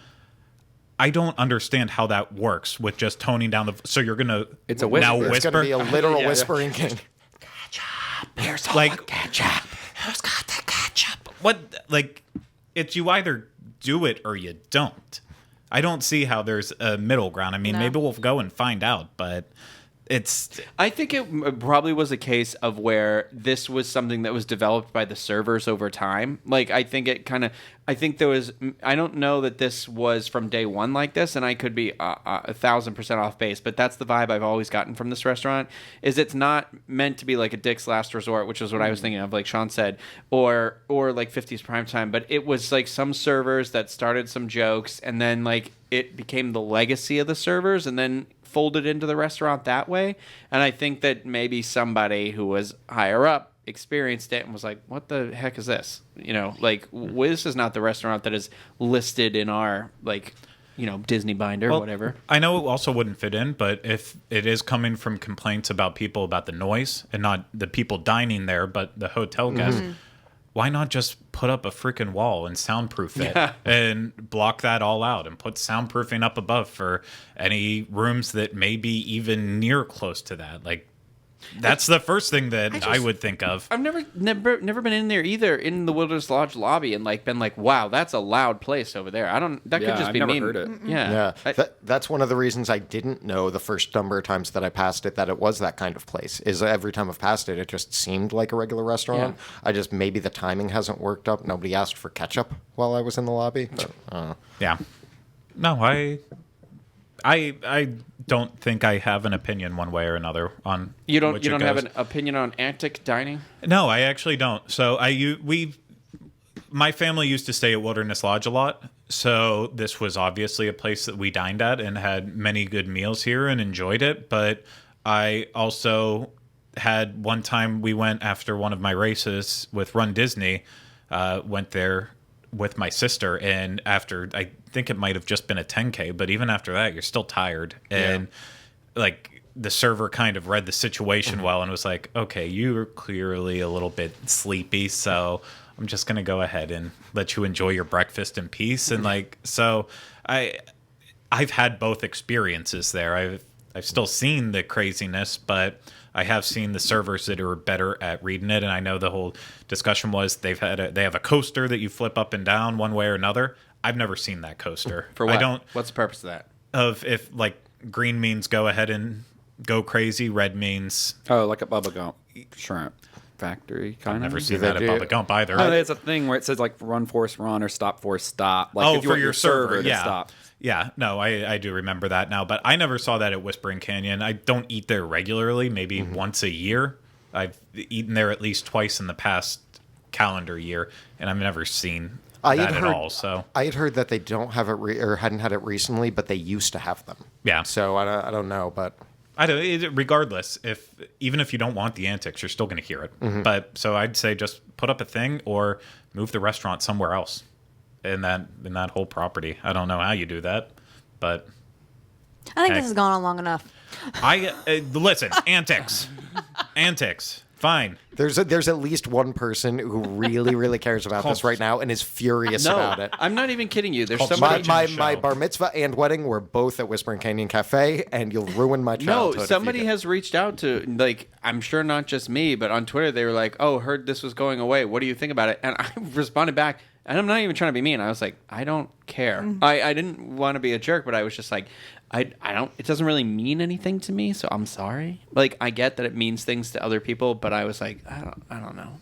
I don't understand how that works with just toning down the. So you're gonna It's a whisper. now It's it's whisper. going to be a literal Whispering Canyon. Like ketchup. Who's got the ketchup? What? Like, it's you either do it or you don't. I don't see how there's a middle ground. I mean, No. maybe we'll go and find out, but it's. I think it probably was a case of where this was something that was developed by the servers over time. Like, I think there was, I don't know that this was from day one like this, and I could be 1,000% off base, but that's the vibe I've always gotten from this restaurant, is it's not meant to be like a Dick's Last Resort, which is what I was thinking of, like Sean said, or like 50s Primetime, but it was like some servers that started some jokes, and then like it became the legacy of the servers, and then folded into the restaurant that way. And I think that maybe somebody who was higher up experienced it and was like, what the heck is this? You know, like, this is not the restaurant that is listed in our, like, you know, Disney binder or Well, whatever. I know it also wouldn't fit in, but if it is coming from complaints about people about the noise and not the people dining there, but the hotel guests, why not just put up a freaking wall and soundproof it and block that all out and put soundproofing up above for any rooms that may be even near close to that? Like, that's the first thing that I would think of. I've never been in there either, in the Wilderness Lodge lobby, and like been like, wow, that's a loud place over there. That could Yeah, just I've be never me. heard it. Yeah. Yeah, that's one of the reasons I didn't know the first number of times that I passed it that it was that kind of place. Is every time I've passed it, it just seemed like a regular restaurant. Maybe the timing hasn't worked up. Nobody asked for ketchup while I was in the lobby. But, Yeah. No, I don't think I have an opinion one way or another on You don't which it have goes. an opinion on Antic dining? No, I actually don't. So my family used to stay at Wilderness Lodge a lot, so this was obviously a place that we dined at and had many good meals here and enjoyed it. But I also had one time we went after one of my races with Run Disney, went there with my sister, and after I think it might have just been a 10K, but even after that, you're still tired. And like the server kind of read the situation well and was like, okay, you're clearly a little bit sleepy, so I'm just gonna go ahead and let you enjoy your breakfast in peace. And like, so I've had both experiences there. I've still seen the craziness, but I have seen the servers that are better at reading it. And I know the whole discussion was they have a coaster that you flip up and down one way or another. I've never seen that coaster. For what? I don't. What's the purpose of that? Of if like green means go ahead and go crazy, red means Oh, like a Bubba Gump shrimp factory kind of. never seen they that at do? Bubba Gump either. No, there's a thing where it says like run force run or stop force stop. Like if you for want your server, to yeah. stop. Yeah, no, I do remember that now, but I never saw that at Whispering Canyon. I don't eat there regularly, maybe once a year. I've eaten there at least twice in the past calendar year, and I've never seen that at all. So I had heard that they don't have it or hadn't had it recently, but they used to have them. yeah, So I don't know, but regardless, even if you don't want the antics, you're still going to hear it. But so I'd say just put up a thing or move the restaurant somewhere else in that whole property. I don't know how you do that, but I think Heck. this has gone on long enough. listen, antics, fine. there's at least one person who really cares about this right now and is furious about it. I'm not even kidding you. There's Called somebody. My show. bar mitzvah and wedding were both at Whispering Canyon Cafe, and you'll ruin my childhood. No, if somebody you do. has reached out to, like, I'm sure not just me, but on Twitter they were like, "Oh, heard this was going away. What do you think about it?" And I responded back, and I'm not even trying to be mean. I was like, I don't care. I didn't want to be a jerk, but I was just like, I don't. It doesn't really mean anything to me, so I'm sorry. Like, I get that it means things to other people, but I was like, I don't know.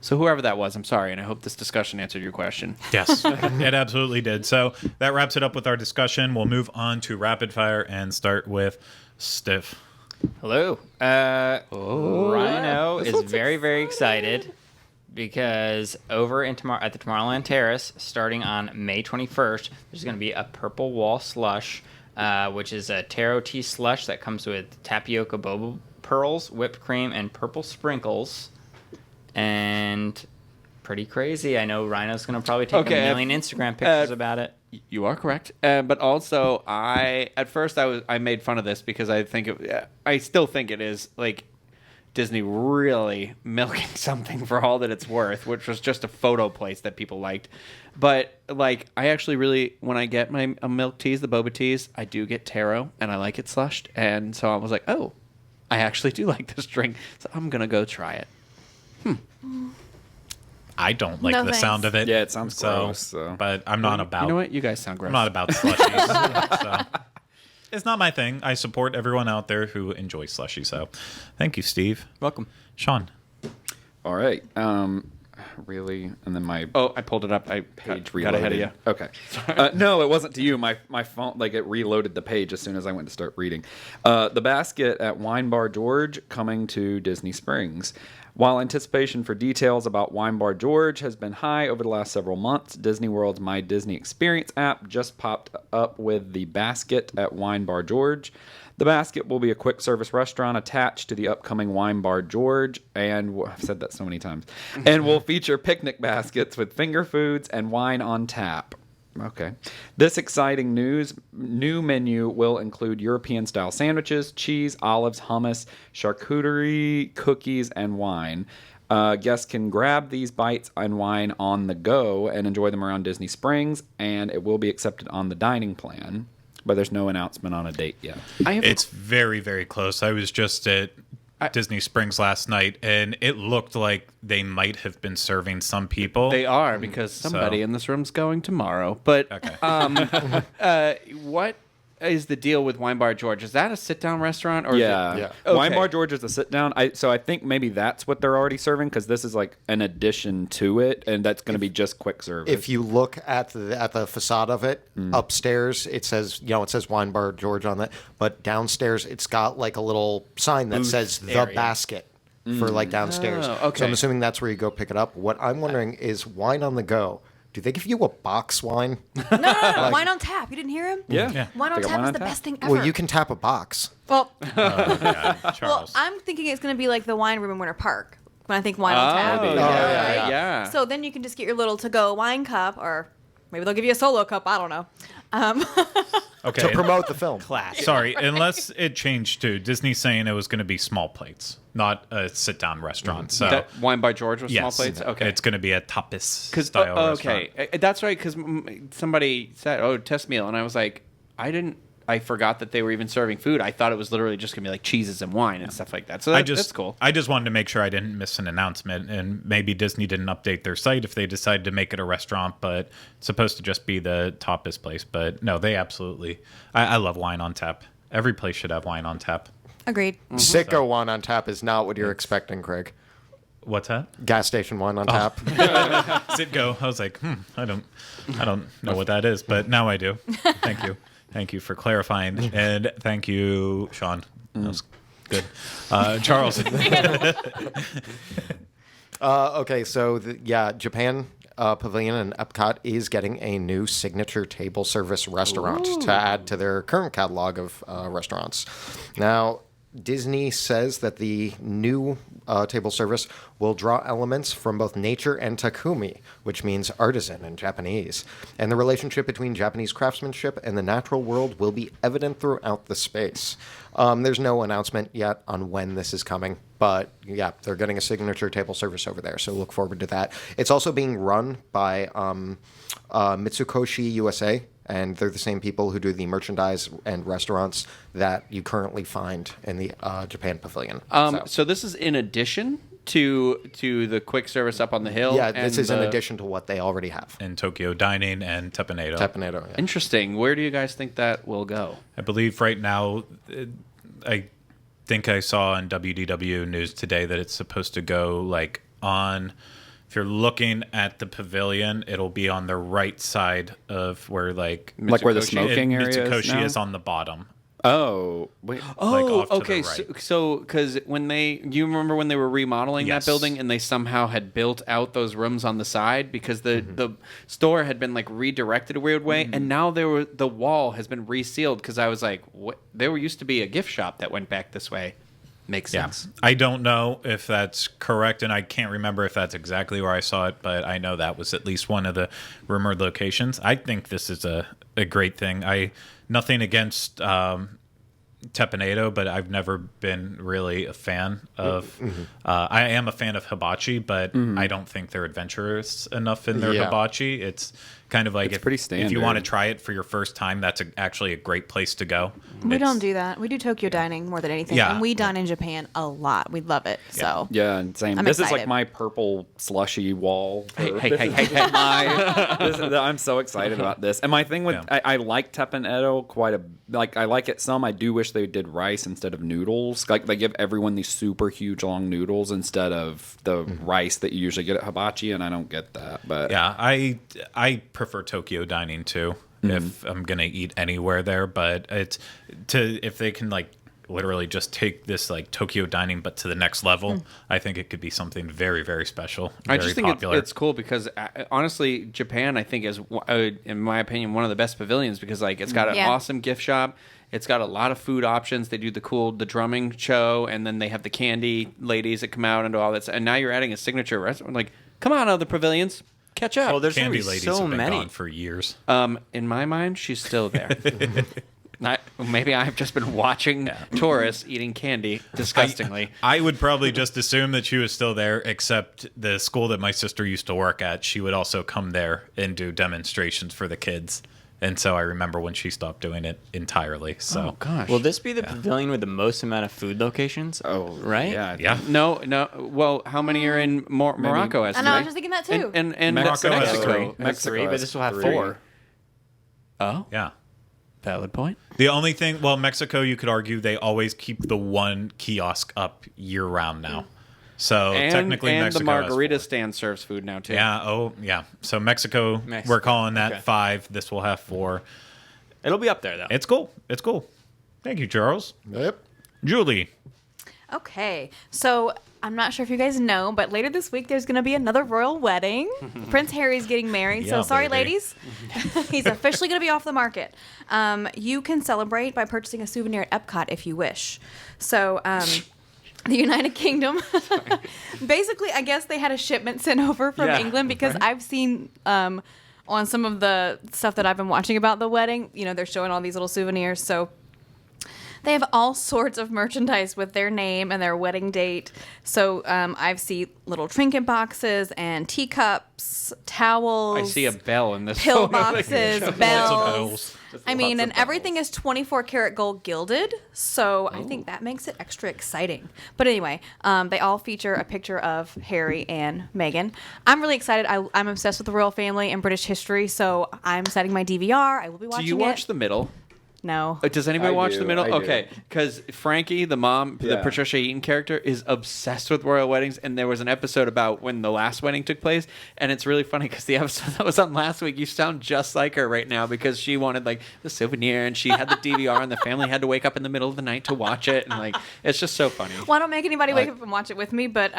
So whoever that was, I'm sorry, and I hope this discussion answered your question. Yes, it absolutely did. So that wraps it up with our discussion. We'll move on to rapid fire and start with Stiff. Hello. Rhino is very, very excited because over at the Tomorrowland Terrace, starting on May 21st, there's going to be a purple wall slush, which is a taro tea slush that comes with tapioca boba pearls, whipped cream, and purple sprinkles. And pretty crazy. I know Rhino's going to probably take a million Instagram pictures about it. You are correct, but also at first I made fun of this because I still think it is like Disney really milking something for all that it's worth, which was just a photo place that people liked. But like, I actually really, when I get my milk teas, the boba teas, I do get taro and I like it slushed, and so I was like, oh, I actually do like this drink, so I'm gonna go try it. I don't like No the thanks. sound of it. Yeah, it sounds gross, so. But I'm not about. You know what? You guys sound gross. I'm not about slushies. So. It's not my thing. I support everyone out there who enjoys slushies. So, thank you, Steve. Welcome. Sean. All right. Really, and then my Oh, I pulled it up. I page got reloaded. ahead of you. Okay. No, it wasn't to you. My phone, like, it reloaded the page as soon as I went to start reading. The basket at Wine Bar George coming to Disney Springs. While anticipation for details about Wine Bar George has been high over the last several months, Disney World's My Disney Experience app just popped up with the basket at Wine Bar George. The basket will be a quick service restaurant attached to the upcoming Wine Bar George, and I've said that so many times, and will feature picnic baskets with finger foods and wine on tap. Okay. This exciting new menu will include European-style sandwiches, cheese, olives, hummus, charcuterie, cookies, and wine. Guests can grab these bites and wine on the go and enjoy them around Disney Springs, and it will be accepted on the dining plan. But there's no announcement on a date yet. It's very, very close. I was just at Disney Springs last night, and it looked like they might have been serving some people. They are, because somebody in this room's going tomorrow. But Okay. what is the deal with Wine Bar George? Is that a sit-down restaurant? Or Yeah. Is it, Wine Okay. Bar George is a sit-down. So I think maybe that's what they're already serving, because this is like an addition to it, and that's going to be just quick service. If you look at the facade of it, upstairs it says Wine Bar George on that, but downstairs it's got like a little sign that says the area. basket for like downstairs. Oh, okay. So I'm assuming that's where you go pick it up. What I'm wondering is wine on the go. Do they give you a box wine? No. Wine on tap. You didn't hear him? Yeah. Wine on They got tap wine is on the tap. best thing ever. Well, you can tap a box. Well, Yeah, Charles. well, I'm thinking it's going to be like the wine room in Winter Park when I think wine on tap. Oh, Maybe. yeah, Yeah. yeah. So then you can just get your little to-go wine cup, or maybe they'll give you a solo cup. I don't know. Okay. To promote the film. Sorry, unless it changed to Disney saying it was going to be small plates, not a sit-down restaurant. So That Wine Bar George with small yes, plates? Okay. it's going to be a tapas style restaurant. Okay, that's right. Because somebody said, "Oh, test meal," and I was like, I forgot that they were even serving food. I thought it was literally just gonna be like cheeses and wine and stuff like that. So that's cool. I just wanted to make sure I didn't miss an announcement, and maybe Disney didn't update their site if they decided to make it a restaurant, but it's supposed to just be the tapas place. But no, they absolutely. I love wine on tap. Every place should have wine on tap. Agreed. Sicko wine on tap is not what you're expecting, Craig. What's that? Gas station wine on tap. Sitgo. I was like, I don't know what that is, but now I do. Thank you. Thank you for clarifying, and thank you, Sean. That was good. Charles. Okay, so Japan Pavilion and Epcot is getting a new signature table service restaurant to add to their current catalog of restaurants. Now, Disney says that the new table service will draw elements from both nature and takumi, which means artisan in Japanese. And the relationship between Japanese craftsmanship and the natural world will be evident throughout the space. There's no announcement yet on when this is coming, but yeah, they're getting a signature table service over there, so look forward to that. It's also being run by Mitsukoshi USA, and they're the same people who do the merchandise and restaurants that you currently find in the Japan Pavilion. So this is in addition to the quick service up on the hill. Yeah, this and is in addition to what they already have. In Tokyo Dining and Teppanado. Teppanado, yeah. Interesting. Where do you guys think that will go? I believe right now, I think I saw on WDW News today that it's supposed to go like on. If you're looking at the pavilion, it'll be on the right side of where like where the smoking area is Mitsukoshi now? is on the bottom. Oh, wait. Oh, off to the okay. right. So because you remember when they were remodeling Yes. that building and they somehow had built out those rooms on the side because the store had been like redirected a weird way, and now the wall has been resealed because I was like, what? There used to be a gift shop that went back this way. Makes sense. I don't know if that's correct, and I can't remember if that's exactly where I saw it, but I know that was at least one of the rumored locations. I think this is a great thing. Nothing against Teppanado, but I've never been really a fan of. I am a fan of hibachi, but I don't think they're adventurous enough in their hibachi. It's kind of like It's pretty if you want to standard. try it for your first time, that's actually a great place to go. We It's- don't do that. We do Tokyo dining more than anything. Yeah. And we dine in Japan a lot. We love it. So Yeah, and same. I'm This is like excited. my purple slushy wall. Hey, I'm so excited about this. And my thing with Yeah. I like Teppanado quite a like. I like it some. I do wish they did rice instead of noodles. Like they give everyone these super huge long noodles instead of the rice that you usually get at hibachi, and I don't get that. But Yeah, I prefer Tokyo dining too. If I'm gonna eat anywhere there, but if they can like literally just take this like Tokyo dining but to the next level, I think it could be something very, very special. I Very just think popular. it's cool because honestly, Japan I think is, in my opinion, one of the best pavilions because like it's got an Yeah. awesome gift shop. It's got a lot of food options. They do the drumming show, and then they have the candy ladies that come out and do all that. And now you're adding a signature restaurant. Like, come on, other pavilions, catch up. Well, there's gonna Candy be ladies so have been many. gone for years. In my mind, she's still there. Maybe I've just been watching tourists eating candy disgustingly. I would probably just assume that she was still there, except the school that my sister used to work at, she would also come there and do demonstrations for the kids. And so I remember when she stopped doing it entirely. So Oh gosh. Will this be the pavilion with the most amount of food locations? oh right? yeah, yeah. No. Well, how many are in Morocco? I know, I was just thinking that too. And Mexico has Mexico. three. Has Mexico three, but has this will have 3. 4. Oh, Yeah. valid point. The only thing, well, Mexico, you could argue they always keep the one kiosk up year round now. So technically, and Mexico the has margarita 4. stand serves food now too. Yeah. Oh, yeah. So Mexico, Mexico, we're calling that okay. 5. This will have 4. It'll be up there though. It's cool. It's cool. Thank you, Charles. Yep. Julie. Okay, so I'm not sure if you guys know, but later this week there's going to be another royal wedding. Prince Harry's getting married, so Yeah, sorry, baby. ladies. He's officially going to be off the market. You can celebrate by purchasing a souvenir at Epcot if you wish. So, the United Kingdom, basically, I guess they had a shipment sent over from Yeah, England because I've seen on some of the stuff that I've been watching about the wedding, they're showing all these little souvenirs. So they have all sorts of merchandise with their name and their wedding date. So I've seen little trinket boxes and teacups, towels. I see a bell in this pill photo. boxes, Lots of bells. bells. I mean, lots and of everything is 24 karat gold gilded, so I think that makes it extra exciting. But anyway, they all feature a picture of Harry and Meghan. I'm really excited. I'm obsessed with the royal family and British history, so I'm setting my DVR. I will be watching Do you watch it. the middle? No. Does anybody I watch do, the middle? I do. Okay, because Frankie, the mom, the Yeah. Patricia Eaton character, is obsessed with royal weddings. And there was an episode about when the last wedding took place, and it's really funny because the episode that was on last week, you sound just like her right now because she wanted like the souvenir, and she had the DVR, and the family had to wake up in the middle of the night to watch it, and like it's just so funny. Well, I don't make anybody wake up and watch it with me, but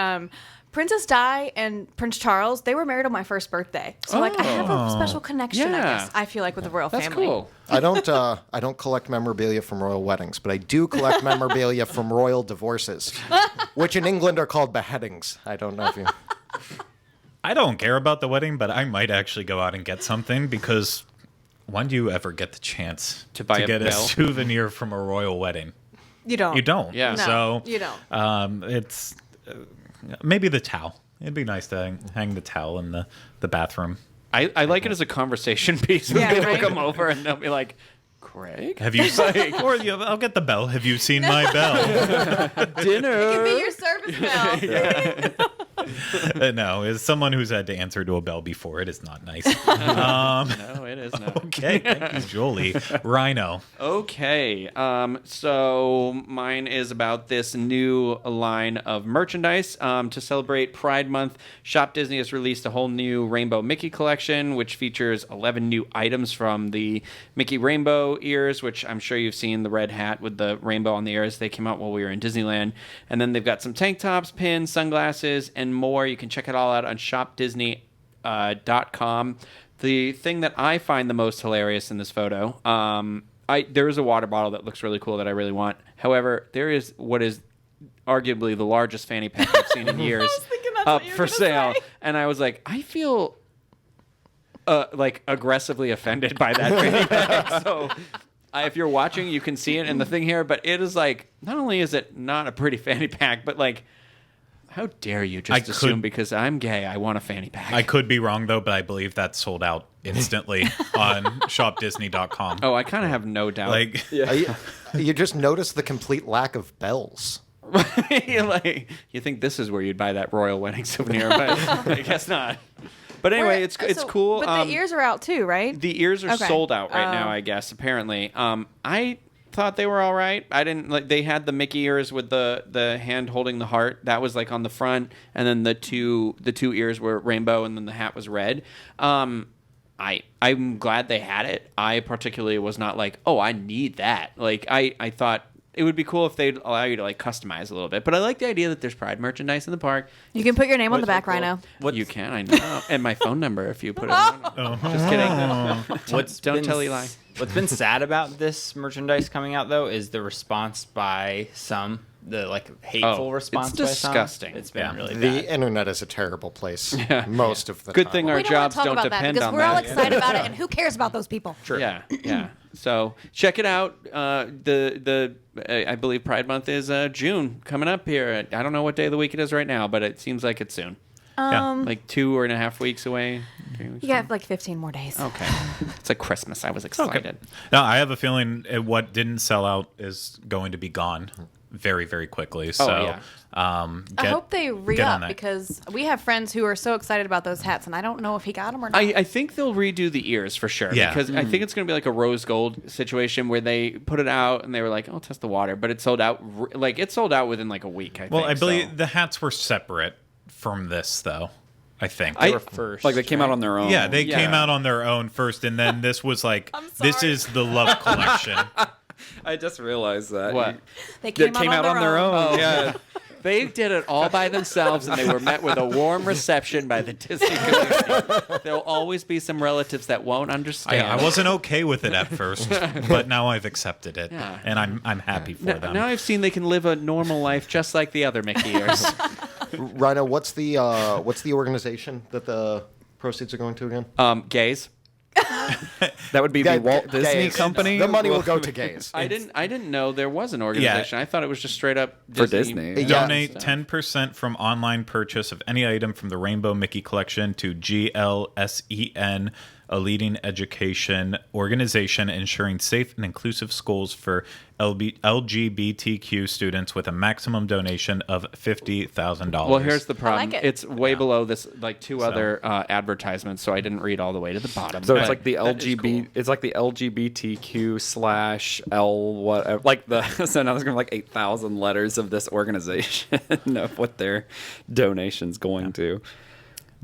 Princess Di and Prince Charles, they were married on my first birthday. So, I have a special connection, I Yeah. guess, I feel like, with the royal That's family. cool. I don't collect memorabilia from royal weddings, but I do collect memorabilia from royal divorces, which in England are called beheadings. I don't know if you. I don't care about the wedding, but I might actually go out and get something because when do you ever get the chance To buy a get a bell? souvenir from a royal wedding? You don't. You don't. Yeah. No, So you don't. It's maybe the towel. It'd be nice to hang the towel in the bathroom. I like it as a conversation piece when Yeah, people right? come over and they'll be like, Craig? Have you? I'll get the bell. Have you seen my bell? Dinner. It can be your service bell. No, as someone who's had to answer to a bell before, it is not nice. No, it is not. Okay, thank you, Jolie. Rhino. Okay, so mine is about this new line of merchandise. To celebrate Pride Month, Shop Disney has released a whole new Rainbow Mickey collection, which features 11 new items from the Mickey Rainbow ears, which I'm sure you've seen, the red hat with the rainbow on the ears. They came out while we were in Disneyland. And then they've got some tank tops, pins, sunglasses, and more. You can check it all out on shopdisney.com. The thing that I find the most hilarious in this photo, there is a water bottle that looks really cool that I really want. However, there is what is arguably the largest fanny pack I've seen in years up for sale. And I was like, I feel like aggressively offended by that fanny pack. So if you're watching, you can see it in the thing here. But it is like, not only is it not a pretty fanny pack, but like, how dare you just assume because I'm gay, I want a fanny pack. I could be wrong, though, but I believe that's sold out instantly on shopdisney.com. Oh, I kind of have no doubt. Like, You just notice the complete lack of bells. Like, you think this is where you'd buy that royal wedding souvenir, but I guess not. But anyway, it's cool. But the ears are out too, right? The ears are sold out right now, I guess, apparently. I thought they were all right. I didn't like. They had the Mickey ears with the hand holding the heart. That was like on the front, and then the two ears were rainbow, and then the hat was red. I'm glad they had it. I particularly was not like, oh, I need that. Like I thought it would be cool if they'd allow you to like customize a little bit. But I like the idea that there's Pride merchandise in the park. You can put your name on the back, Rhino. You can, I know, and my phone number if you put it on. Just kidding. Don't tell Eli. What's been sad about this merchandise coming out, though, is the response by some, the like hateful response. It's by disgusting. Some. It's been really bad. The internet is a terrible place most of the Good time. thing our We don't jobs want to don't talk about that depend because on we're all that. excited about it, and who cares about those people? Sure. Yeah. So check it out. I believe Pride Month is June coming up here. I don't know what day of the week it is right now, but it seems like it's soon. Like 2.5 weeks away. 3 weeks You got like 15 more days. Okay. It's like Christmas. I was excited. no, I have a feeling what didn't sell out is going to be gone very, very quickly. So, yeah. I hope they get on re-up that. because we have friends who are so excited about those hats, and I don't know if he got them or not. I think they'll redo the ears for sure. Yeah. Because I think it's going to be like a rose gold situation where they put it out and they were like, oh, test the water. But it sold out. It sold out within like a week, I think. Well, I believe so. the hats were separate from this, though. I think. They were first. Like they came out on their own. Yeah, they came out on their own first, and then this was like, this is the Love Collection. I just realized that. What? they They came out on their own. Oh. Yeah. They did it all by themselves, and they were met with a warm reception by the Disney community. There'll always be some relatives that won't understand. I wasn't okay with it at first, but now I've accepted it, Yeah. and I'm happy for them. Now I've seen they can live a normal life just like the other Mickey ears. Rhino, what's the organization that the proceeds are going to again? Gays. That would be the Yeah, Walt Disney gays. Company. The money will go to gays. I didn't know there was an organization. I thought it was just straight up For Disney. Yeah. Donate 10% from online purchase of any item from the Rainbow Mickey Collection to GLSEN, a leading education organization ensuring safe and inclusive schools for LGBTQ students with a maximum donation of $50,000. Well, here's the problem. like it. It's way below this, like two other advertisements, so I didn't read all the way to the bottom. So it's But like the that is LGBT. cool. It's like the LGBTQ/L whatever. Like the so now there's gonna be like 8,000 letters of this organization of what their donations going to.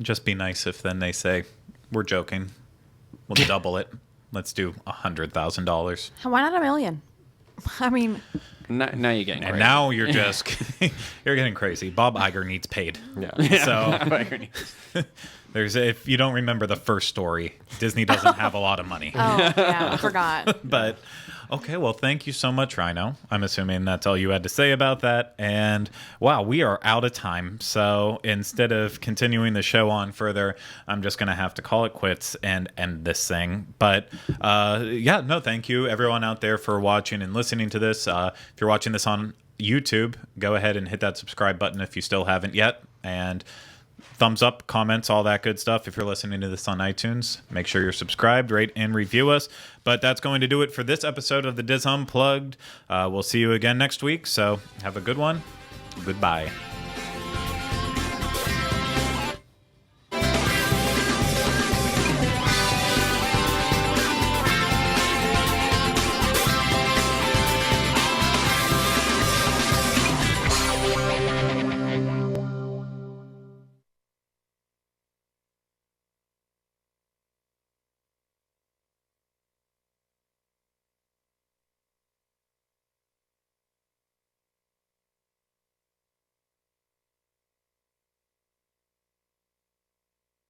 Just be nice if then they say, we're joking. We'll double it. Let's do $100,000. Why not $1 million? I mean, Now you're getting And crazy. now you're just you're getting crazy. Bob Iger needs paid. Yeah. So there's if you don't remember the first story, Disney doesn't have a lot of money. oh yeah, I forgot. But okay, well, thank you so much, Rhino. I'm assuming that's all you had to say about that. And wow, we are out of time. So instead of continuing the show on further, I'm just going to have to call it quits and end this thing. But yeah, no, thank you, everyone out there, for watching and listening to this. If you're watching this on YouTube, go ahead and hit that subscribe button if you still haven't yet. And thumbs up, comments, all that good stuff. If you're listening to this on iTunes, make sure you're subscribed, rate, and review us. But that's going to do it for this episode of the Diz Unplugged. We'll see you again next week, so have a good one. Goodbye.